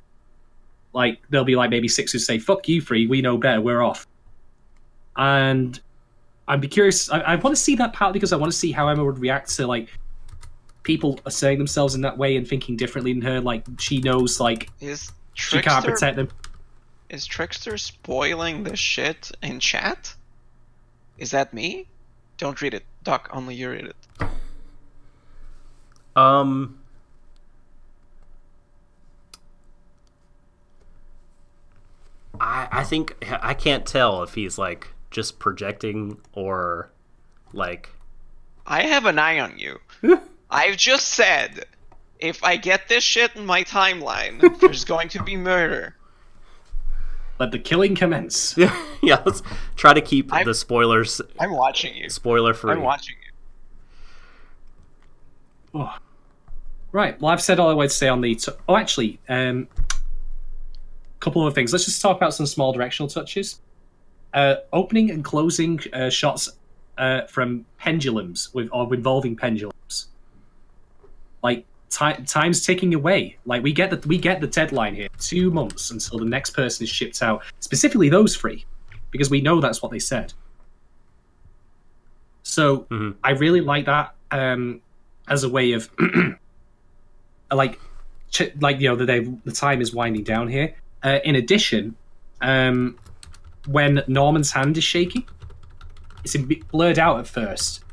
Like, there'll be like maybe 6 who say, fuck you three, we know better, we're off. And I'd be curious, I want to see that part because I want to see how Emma would react to like people asserting themselves in that way and thinking differently than her. Like, she knows like she can't protect them. Is Trickster spoiling the shit in chat? Is that me? Don't read it. Doc, only you read it. I think I can't tell if he's like just projecting or like. I have an eye on you. I've just said, if I get this shit in my timeline, there's going to be murder. Let the killing commence. Yeah, let's try to keep the spoilers. I'm watching you. Spoiler free. I'm watching you. Oh. Right. Well, I've said all I wanted to say on the. Actually, couple of things. Let's just talk about some small directional touches. Opening and closing shots from pendulums or involving pendulums. Like time's ticking away. Like we get the deadline here. 2 months until the next person is shipped out. Specifically those three, because we know that's what they said. So I really like that as a way of like you know the time is winding down here. In addition, when Norman's hand is shaking, it's a bit blurred out at first.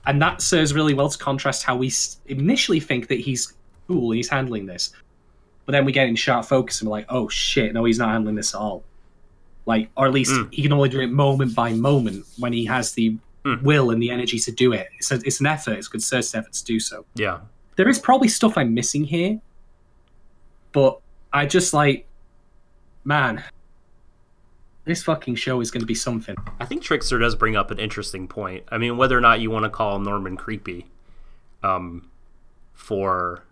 And that serves really well to contrast how we initially think that he's cool, he's handling this. But then we get in sharp focus and we're like, oh shit, no, he's not handling this at all. Like, or at least he can only do it moment by moment when he has the will and the energy to do it. It's an effort, it's a concerted effort to do so. Yeah. There is probably stuff I'm missing here, but I just like, man, This fucking show is going to be something. I think Trickster does bring up an interesting point. I mean, whether or not you want to call Norman creepy, for...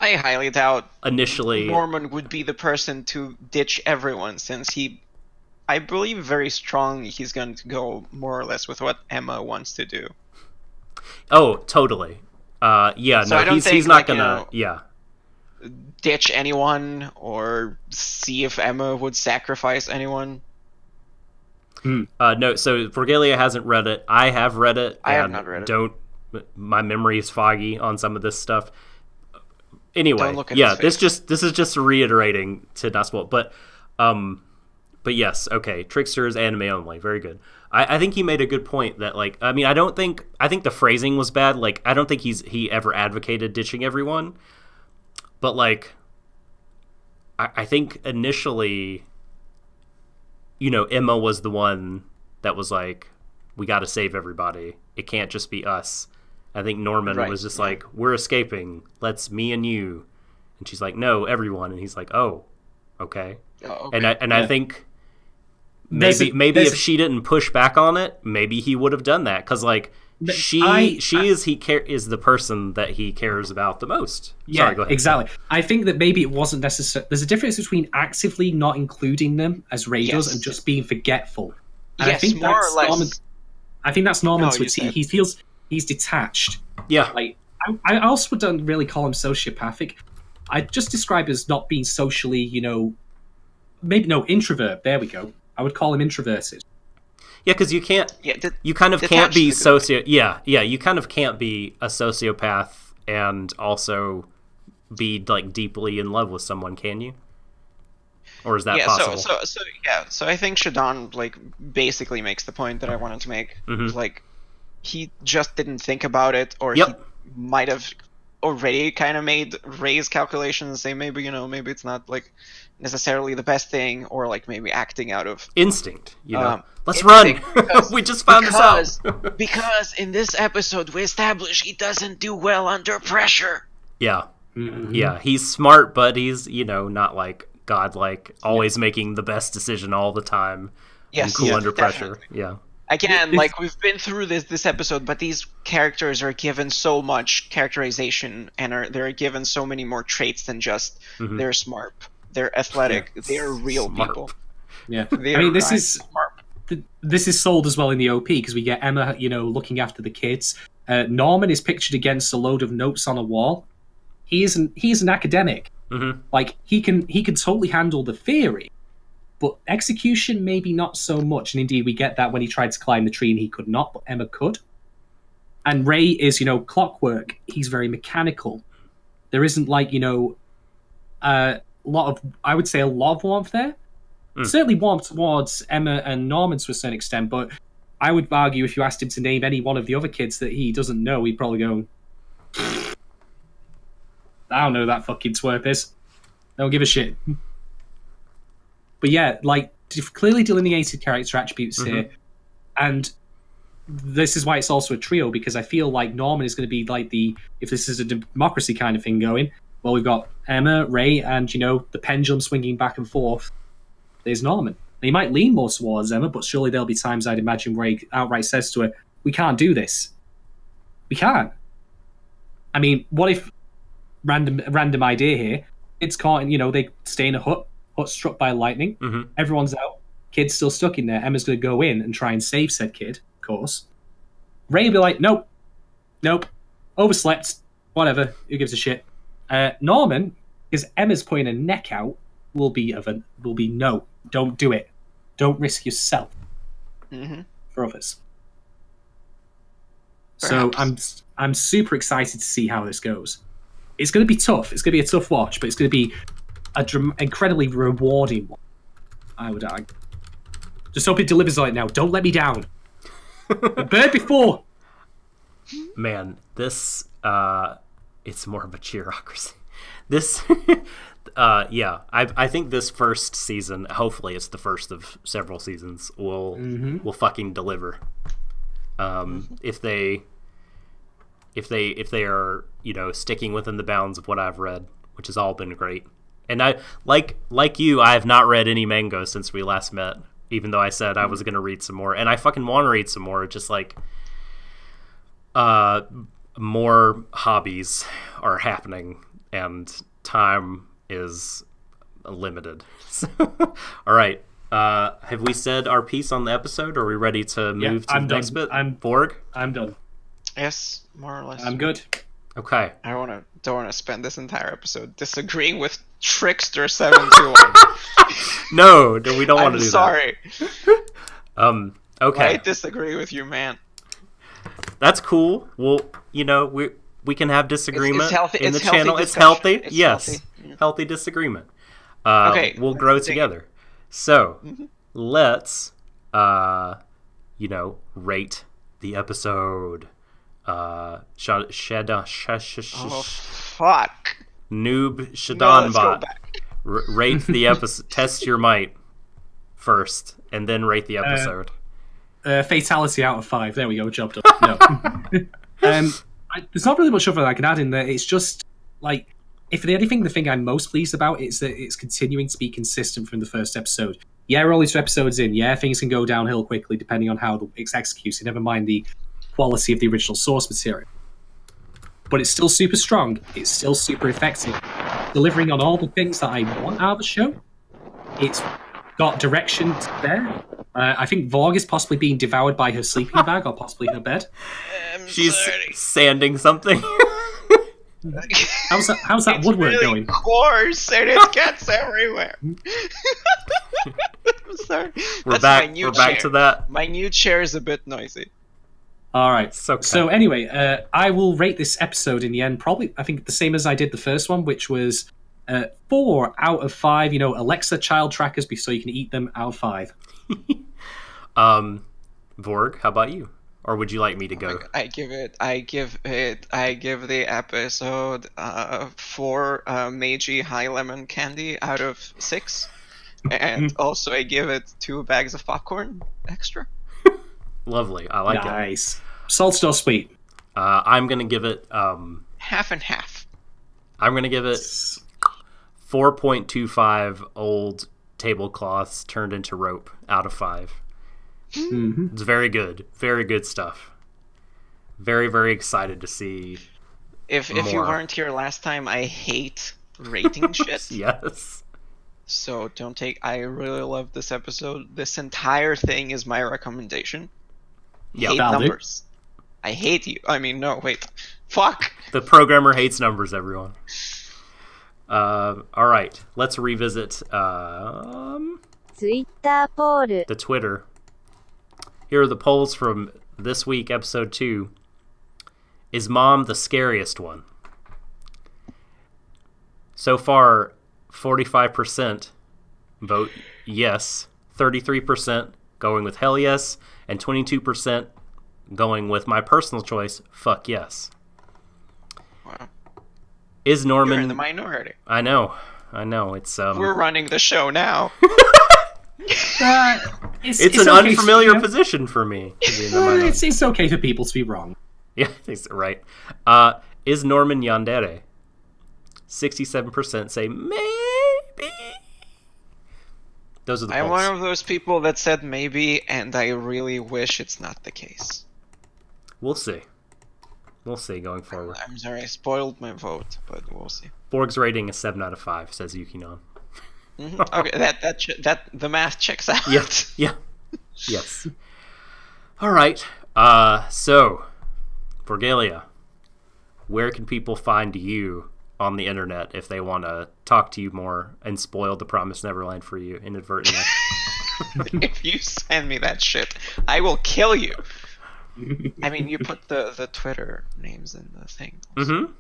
I highly doubt initially Norman would be the person to ditch everyone, since I believe very strongly he's going to go more or less with what Emma wants to do. Oh, totally. Yeah, so no, I don't think, he's not gonna... yeah. Ditch anyone or see if Emma would sacrifice anyone. No, so Vorgelia hasn't read it. I have read it. I have not read it. My memory is foggy on some of this stuff. Anyway, Don't look at yeah, his face. this is just reiterating to not spoil. But yes, okay, Trickster is anime only. Very good. I think he made a good point that, like, I mean, I think the phrasing was bad. Like, I don't think he ever advocated ditching everyone. But, like, I think initially, you know, Emma was the one that was like, we got to save everybody. It can't just be us. I think Norman was just like, we're escaping. Let's me and you. And she's like, no, everyone. And he's like, oh, okay. Oh, okay. And I think maybe if she didn't push back on it, maybe he would have done that. Because, like, is the person that he cares about the most. Yeah, Sorry, go ahead. Exactly. I think that maybe it wasn't necessary. There's a difference between actively not including them, as Ray does, and just being forgetful. And yes, I think more that's or less. Norman, I think that's Norman. No, He feels he's detached. Yeah. Like, I also don't really call him sociopathic. I just describe as not being socially, introvert. There we go. I would call him introverted. Yeah, because you can't. Yeah, you kind of can't be you kind of can't be a sociopath and also be, like, deeply in love with someone, can you? Or is that possible? So I think Shadon, like, basically makes the point that I wanted to make. Mm-hmm. Like, he just didn't think about it, or he might have already kind of made Ray's calculations and say maybe it's not, like, necessarily the best thing, or, like, maybe acting out of instinct. Let's run. We just found this out. Because in this episode we establish he doesn't do well under pressure. Yeah. Mm-hmm. Yeah, he's smart, but he's, not, like, godlike, always making the best decision all the time. Yes, and cool under definitely. pressure. Yeah. Again, like, we've been through this episode, but these characters are given so much characterization, and they're given so many more traits than just they're smart, they're athletic, they're real people. Yeah, I mean, this is sold as well in the OP, because we get Emma, looking after the kids. Norman is pictured against a load of notes on a wall. He is an academic. Mm-hmm. Like, he can totally handle the theory, but execution maybe not so much. And indeed, we get that when he tried to climb the tree and he could not, but Emma could. And Ray is, clockwork. He's very mechanical. There isn't, like, a lot of warmth there. Certainly warmth towards Emma and Norman to a certain extent, but I would argue if you asked him to name any one of the other kids that he doesn't know, he'd probably go, I don't know who that fucking twerp is. Don't give a shit. But yeah, like, clearly delineated character attributes here, and this is why it's also a trio, because I feel like Norman is going to be like if this is a democracy kind of thing going, well, we've got Emma, Ray, and, the pendulum swinging back and forth. There's Norman. He might lean more towards Emma, but surely there'll be times, I'd imagine, where he outright says to her, we can't do this. We can't. I mean, what if, random idea here, it's caught in, they stay in a hut struck by lightning, everyone's out, kid's still stuck in there, Emma's going to go in and try and save said kid, of course. Ray will be like, nope, overslept, whatever, who gives a shit. Norman, because Emma's putting her neck out, will be no, don't do it, don't risk yourself for others. Perhaps. So I'm super excited to see how this goes. It's going to be tough. It's going to be a tough watch, but it's going to be incredibly rewarding one, I would argue. Just hope it delivers on it now. Don't let me down. A bird before. Man, this it's more of a cheerocracy. This I think this first season, hopefully it's the first of several seasons, will fucking deliver. If they are, sticking within the bounds of what I've read, which has all been great, And I like you, I have not read any manga since we last met, even though I said I was going to read some more, and I fucking want to read some more. Just like more hobbies are happening and time is limited. All right. Have we said our piece on the episode, or are we ready to move to the next bit? Borg? I'm done. Yes, more or less. I'm good. Okay. I don't want to spend this entire episode disagreeing with Trickster 721. No, we don't want to do that. I'm sorry. Okay. I disagree with you, man. That's cool. Well, we can have disagreement it's healthy, in the healthy channel. discussion. It's healthy. It's yes. healthy. Yeah. Healthy disagreement. Okay. We'll grow together. So, let's rate the episode. Shadon. Oh, fuck. Noob Shadon No, let's go bot. back. Rate the episode. Test your might first, and then rate the episode. Fatality out of 5. There we go. Job done. No. There's not really much other I can add in there. It's just like, if there's anything, the thing I'm most pleased about is that it's continuing to be consistent from the first episode. Yeah, we're only 2 episodes in. Yeah, things can go downhill quickly depending on how it's executed. Never mind the quality of the original source material. But it's still super strong. It's still super effective. Delivering on all the things that I want out of the show. It's got direction there. I think Vorg is possibly being devoured by her sleeping bag or possibly her bed. She's sanding something. How's that woodwork really going? Coarse, and it gets everywhere. I'm sorry. We're back to that. My new chair is a bit noisy. All right. Okay. So anyway, I will rate this episode in the end probably, I think, the same as I did the first one, which was 4 out of 5. Alexa child trackers, so you can eat them, out of 5. Vorg, how about you? Or would you like me to go? I give the episode 4 Meiji high lemon candy out of 6, and also I give it 2 bags of popcorn extra. Lovely, I like it. Nice. Salt or sweet? I'm gonna give it half and half. I'm gonna give it 4.25 old tablecloths turned into rope out of 5. Mm-hmm. It's very good stuff. Very, very excited to see. If you weren't here last time, I hate rating shit. Yes. So don't take. I really love this episode. This entire thing is my recommendation. Yeah, hate numbers. I hate you. I mean, no, wait. Fuck. The programmer hates numbers, everyone. All right, let's revisit Twitter poll. the Twitter. Here are the polls from this week, episode 2. Is Mom the scariest one? So far, 45% vote yes, 33% going with hell yes, and 22% going with my personal choice, fuck yes. Wow. Is Norman... You're in the minority. I know. It's We're running the show now. It's an okay unfamiliar position for me. It's okay for people to be wrong. Yeah, right. Is Norman yandere? 67% say maybe. Those are the polls. I'm one of those people that said maybe, and I really wish it's not the case. We'll see. We'll see going forward. I'm sorry, I spoiled my vote, but we'll see. Borg's rating is 7 out of 5, says Yukinon. Mm-hmm. Okay, that the math checks out. Yeah. Yes. All right. So, Vorgelia, where can people find you on the internet if they want to talk to you more and spoil the Promised Neverland for you inadvertently? If you send me that shit, I will kill you. I mean, you put the Twitter names in the thing. Mm-hmm.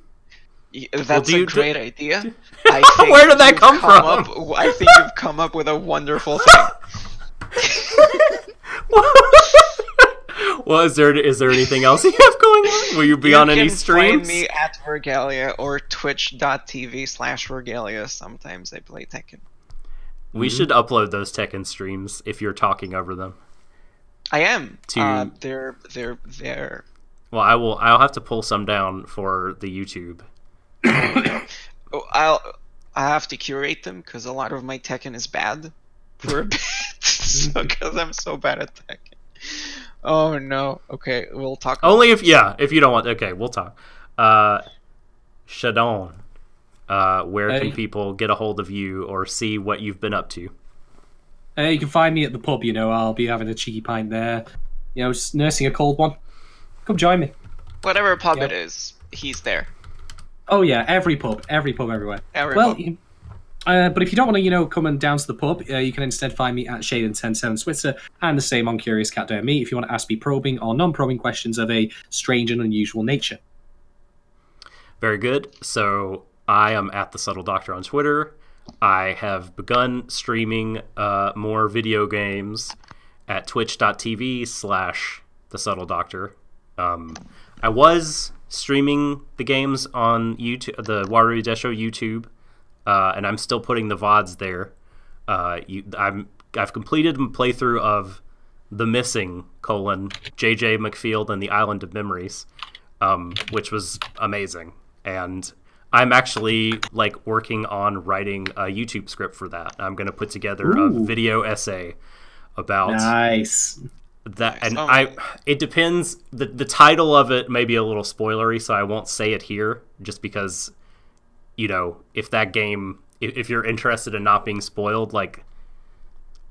That's a great idea. I think where did that come from? I think you've come up with a wonderful thing. Well, is there anything else you have going on? Will you be on any streams? You can find me at Vorgelia or twitch.tv/Vorgelia. Sometimes I play Tekken. We should upload those Tekken streams if you're talking over them. I am. They're there. Well, I'll have to pull some down for the YouTube. I'll I have to curate them because a lot of my Tekken is bad for a bit. So because I'm so bad at Tekken. Oh no. Okay, we'll talk. Only if you don't want. Okay, we'll talk. Shadon, where can people get a hold of you or see what you've been up to? You can find me at the pub. I'll be having a cheeky pint there. Just nursing a cold one. Come join me. Whatever pub it is, he's there. Oh yeah, every pub everywhere. But if you don't want to, come and down to the pub, you can instead find me at Shadon107 on Twitter, and the same on Curious Cat Down Me if you want to ask me probing or non-probing questions of a strange and unusual nature. Very good. So I am at the Subtle Doctor on Twitter. I have begun streaming more video games at twitch.tv/the Subtle Doctor. I was streaming the games on YouTube, the Warui Deshou YouTube, and I'm still putting the VODs there. I've completed a playthrough of The Missing: J.J. McField and the Island of Memories, which was amazing. And I'm actually working on writing a YouTube script for that. I'm going to put together a video essay about that. And it depends. The title of it may be a little spoilery, so I won't say it here, just because, if that game, if you're interested in not being spoiled,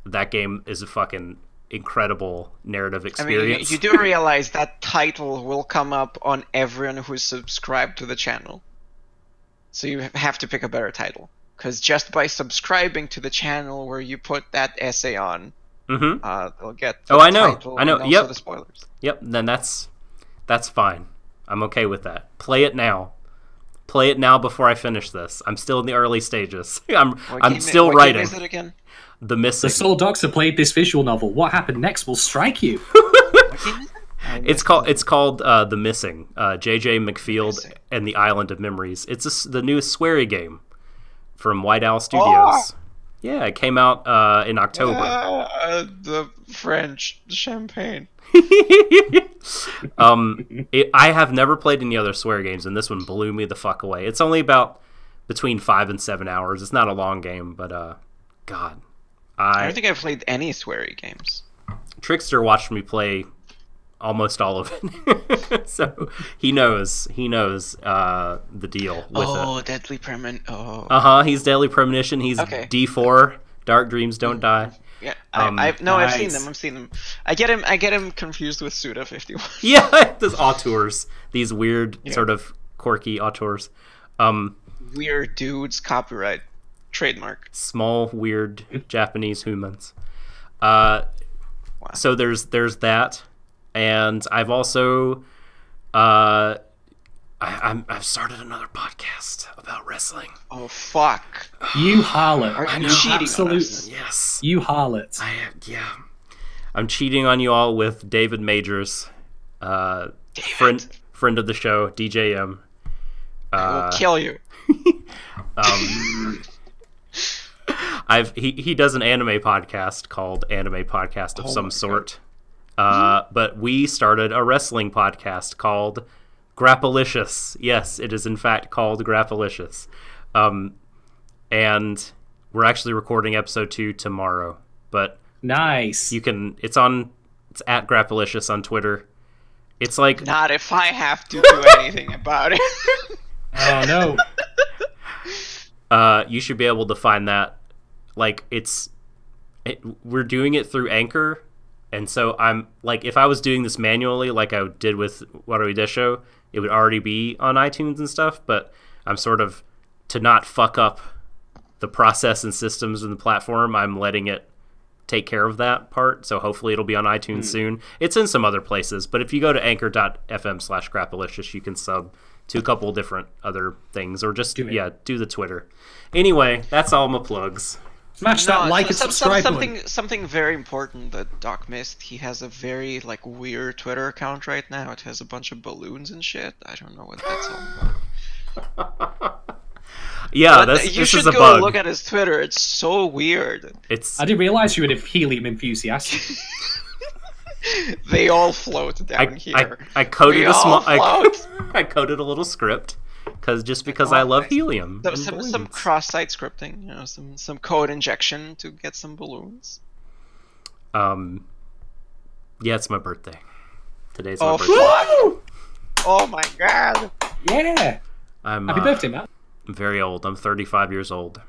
that game is a fucking incredible narrative experience. You do realize that title will come up on everyone who's subscribed to the channel. So you have to pick a better title. Because just by subscribing to the channel where you put that essay on, they'll get the title. I know. And also the spoilers. Yep, then that's fine. I'm okay with that. Play it now. Play it now before I finish this. I'm still in the early stages. I'm still writing. What game is it again? The Missing. The Soul Doctor played this visual novel. What happened next will strike you. What game is it? It's called The Missing. J.J. McField and the Island of Memories. It's the new sweary game from White Owl Studios. Yeah, it came out in October. The French champagne. I have never played any other swear games, and this one blew me the fuck away. It's only about between 5 and 7 hours. It's not a long game, but God, I don't think I've played any sweary games. Trickster watched me play almost all of it, so he knows the deal with it. Deadly Premonition. He's Deadly Premonition. He's D4. Dark Dreams Don't Die. Yeah, I've seen them. I get him confused with Suda51. Yeah, those auteurs, these weird sort of quirky auteurs. Weird dudes, copyright, trademark. Small weird Japanese humans. So there's that, and I've also I've started another podcast about wrestling. Oh fuck! You harlot! Are you cheating? Absolutely, yes. You harlot! I'm cheating on you all with David Majors, friend of the show, DJM. I will kill you. He does an anime podcast called Anime Podcast of some sort. But we started a wrestling podcast called Grappalicious. Yes, it is in fact called Grappalicious. And we're actually recording episode 2 tomorrow. But nice. It's at Grappalicious on Twitter. It's like not if I have to do anything about it. Oh no. You should be able to find that. We're doing it through Anchor, and so I'm if I was doing this manually like I did with Warui Deshou, it would already be on iTunes and stuff, but I'm sort of, to not fuck up the process and systems and the platform, I'm letting it take care of that part, so hopefully it'll be on iTunes soon. It's in some other places, but if you go to anchor.fm/Grappalicious, you can sub to a couple different other things, or just do the Twitter. Anyway, that's all my plugs. Smash that like and subscribe button. Something very important that Doc missed. He has a very weird Twitter account right now. It has a bunch of balloons and shit. I don't know what that's all about. Yeah, you should is a go bug. Look at his Twitter. It's so weird. I didn't realize you were a helium enthusiast. They all float down here. I coded I coded a little script because I love helium. So, and some balloons. cross-site scripting, some code injection to get some balloons. Yeah, it's my birthday. Today's my birthday. Fuck! Oh my god! Yeah. Happy birthday, Matt. I'm very old. I'm 35 years old.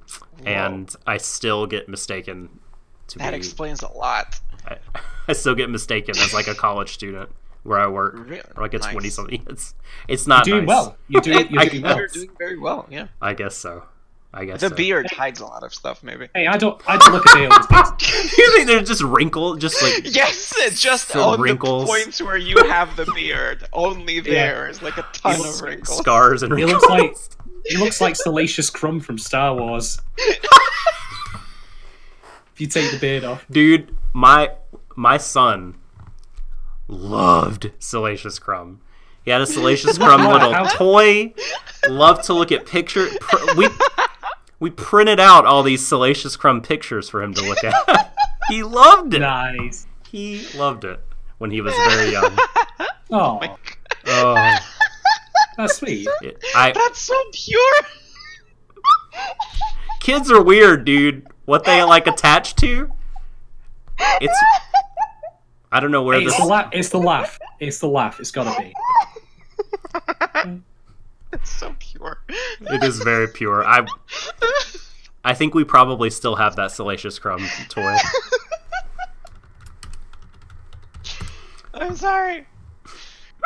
Whoa. And I still get mistaken to That be... explains a lot. I still get mistaken as like a college student where I work. Really? Or like a Nice. 20-something. It's not You're doing nice. well. You're doing well. You're doing very well, yeah. I guess so. The beard hides a lot of stuff, maybe. Hey, I don't look at Dale's face. You think they're just wrinkled? Just like... Yes, it's just some on wrinkles. the points where you have the beard. Only there is like a ton of wrinkles. Scars and He wrinkles. looks like Salacious Crumb from Star Wars. If you take the beard off. Dude, my son loved Salacious Crumb. He had a Salacious Crumb little toy. Loved to look at pictures. We printed out all these Salacious Crumb pictures for him to look at. He loved it. Nice. He loved it when he was very young. Oh, Oh, that's sweet. That's so pure. Kids are weird, dude. What they like attached to? It's. I don't know where Hey, this. it's the laugh. It's the laugh. It's gotta be. It's so pure. It is very pure. I think we probably still have that Salacious Crumb toy. I'm sorry.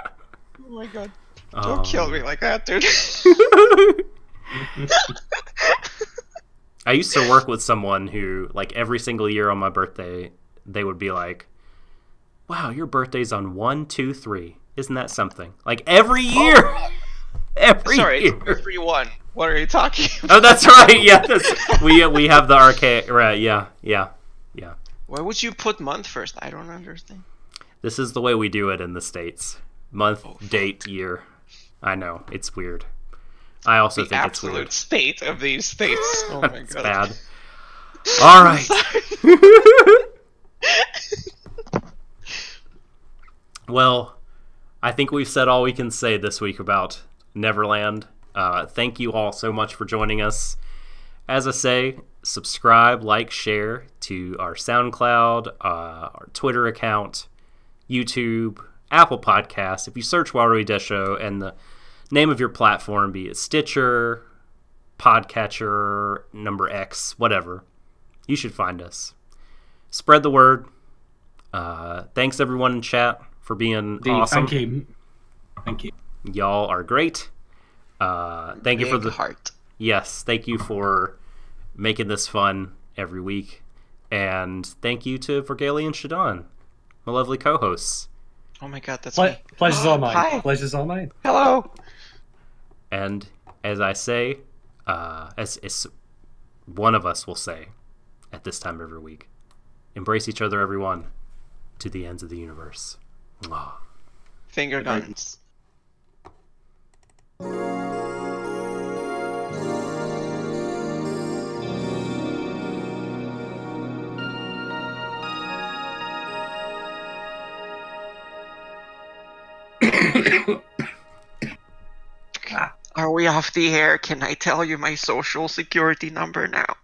Oh my god. Don't kill me like that, dude. I used to work with someone who, like, every single year on my birthday, they would be like, "Wow, your birthday's on 1-2-3. Isn't that something?" Like, every year! Every Sorry, year! it's 3-1. What are you talking about? Oh, that's right, yeah. We have the archaic, right, yeah. Why would you put month first? I don't understand. This is the way we do it in the States. Month, date, year. I know, it's weird. I also think it's weird. The absolute state of these states. Oh my It's god. bad. All right. Well, I think we've said all we can say this week about Neverland. Thank you all so much for joining us. As I say, subscribe, like, share to our SoundCloud, our Twitter account, YouTube, Apple Podcasts. If you search Warui Deshou and the name of your platform, be it Stitcher, Podcatcher, number X, whatever, you should find us. Spread the word. Thanks everyone in chat for being awesome. Thank you. Y'all are great. Thank you for the heart. Yes, thank you for making this fun every week. And thank you to Vorgelia and Shadon, my lovely co-hosts. Oh my god, that's me. Pleasure's all mine. Hi. Pleasure's all mine. Hello. And as I say, as one of us will say at this time every week, embrace each other, everyone, to the ends of the universe. Mwah. Finger guns. Are we off the air? Can I tell you my social security number now?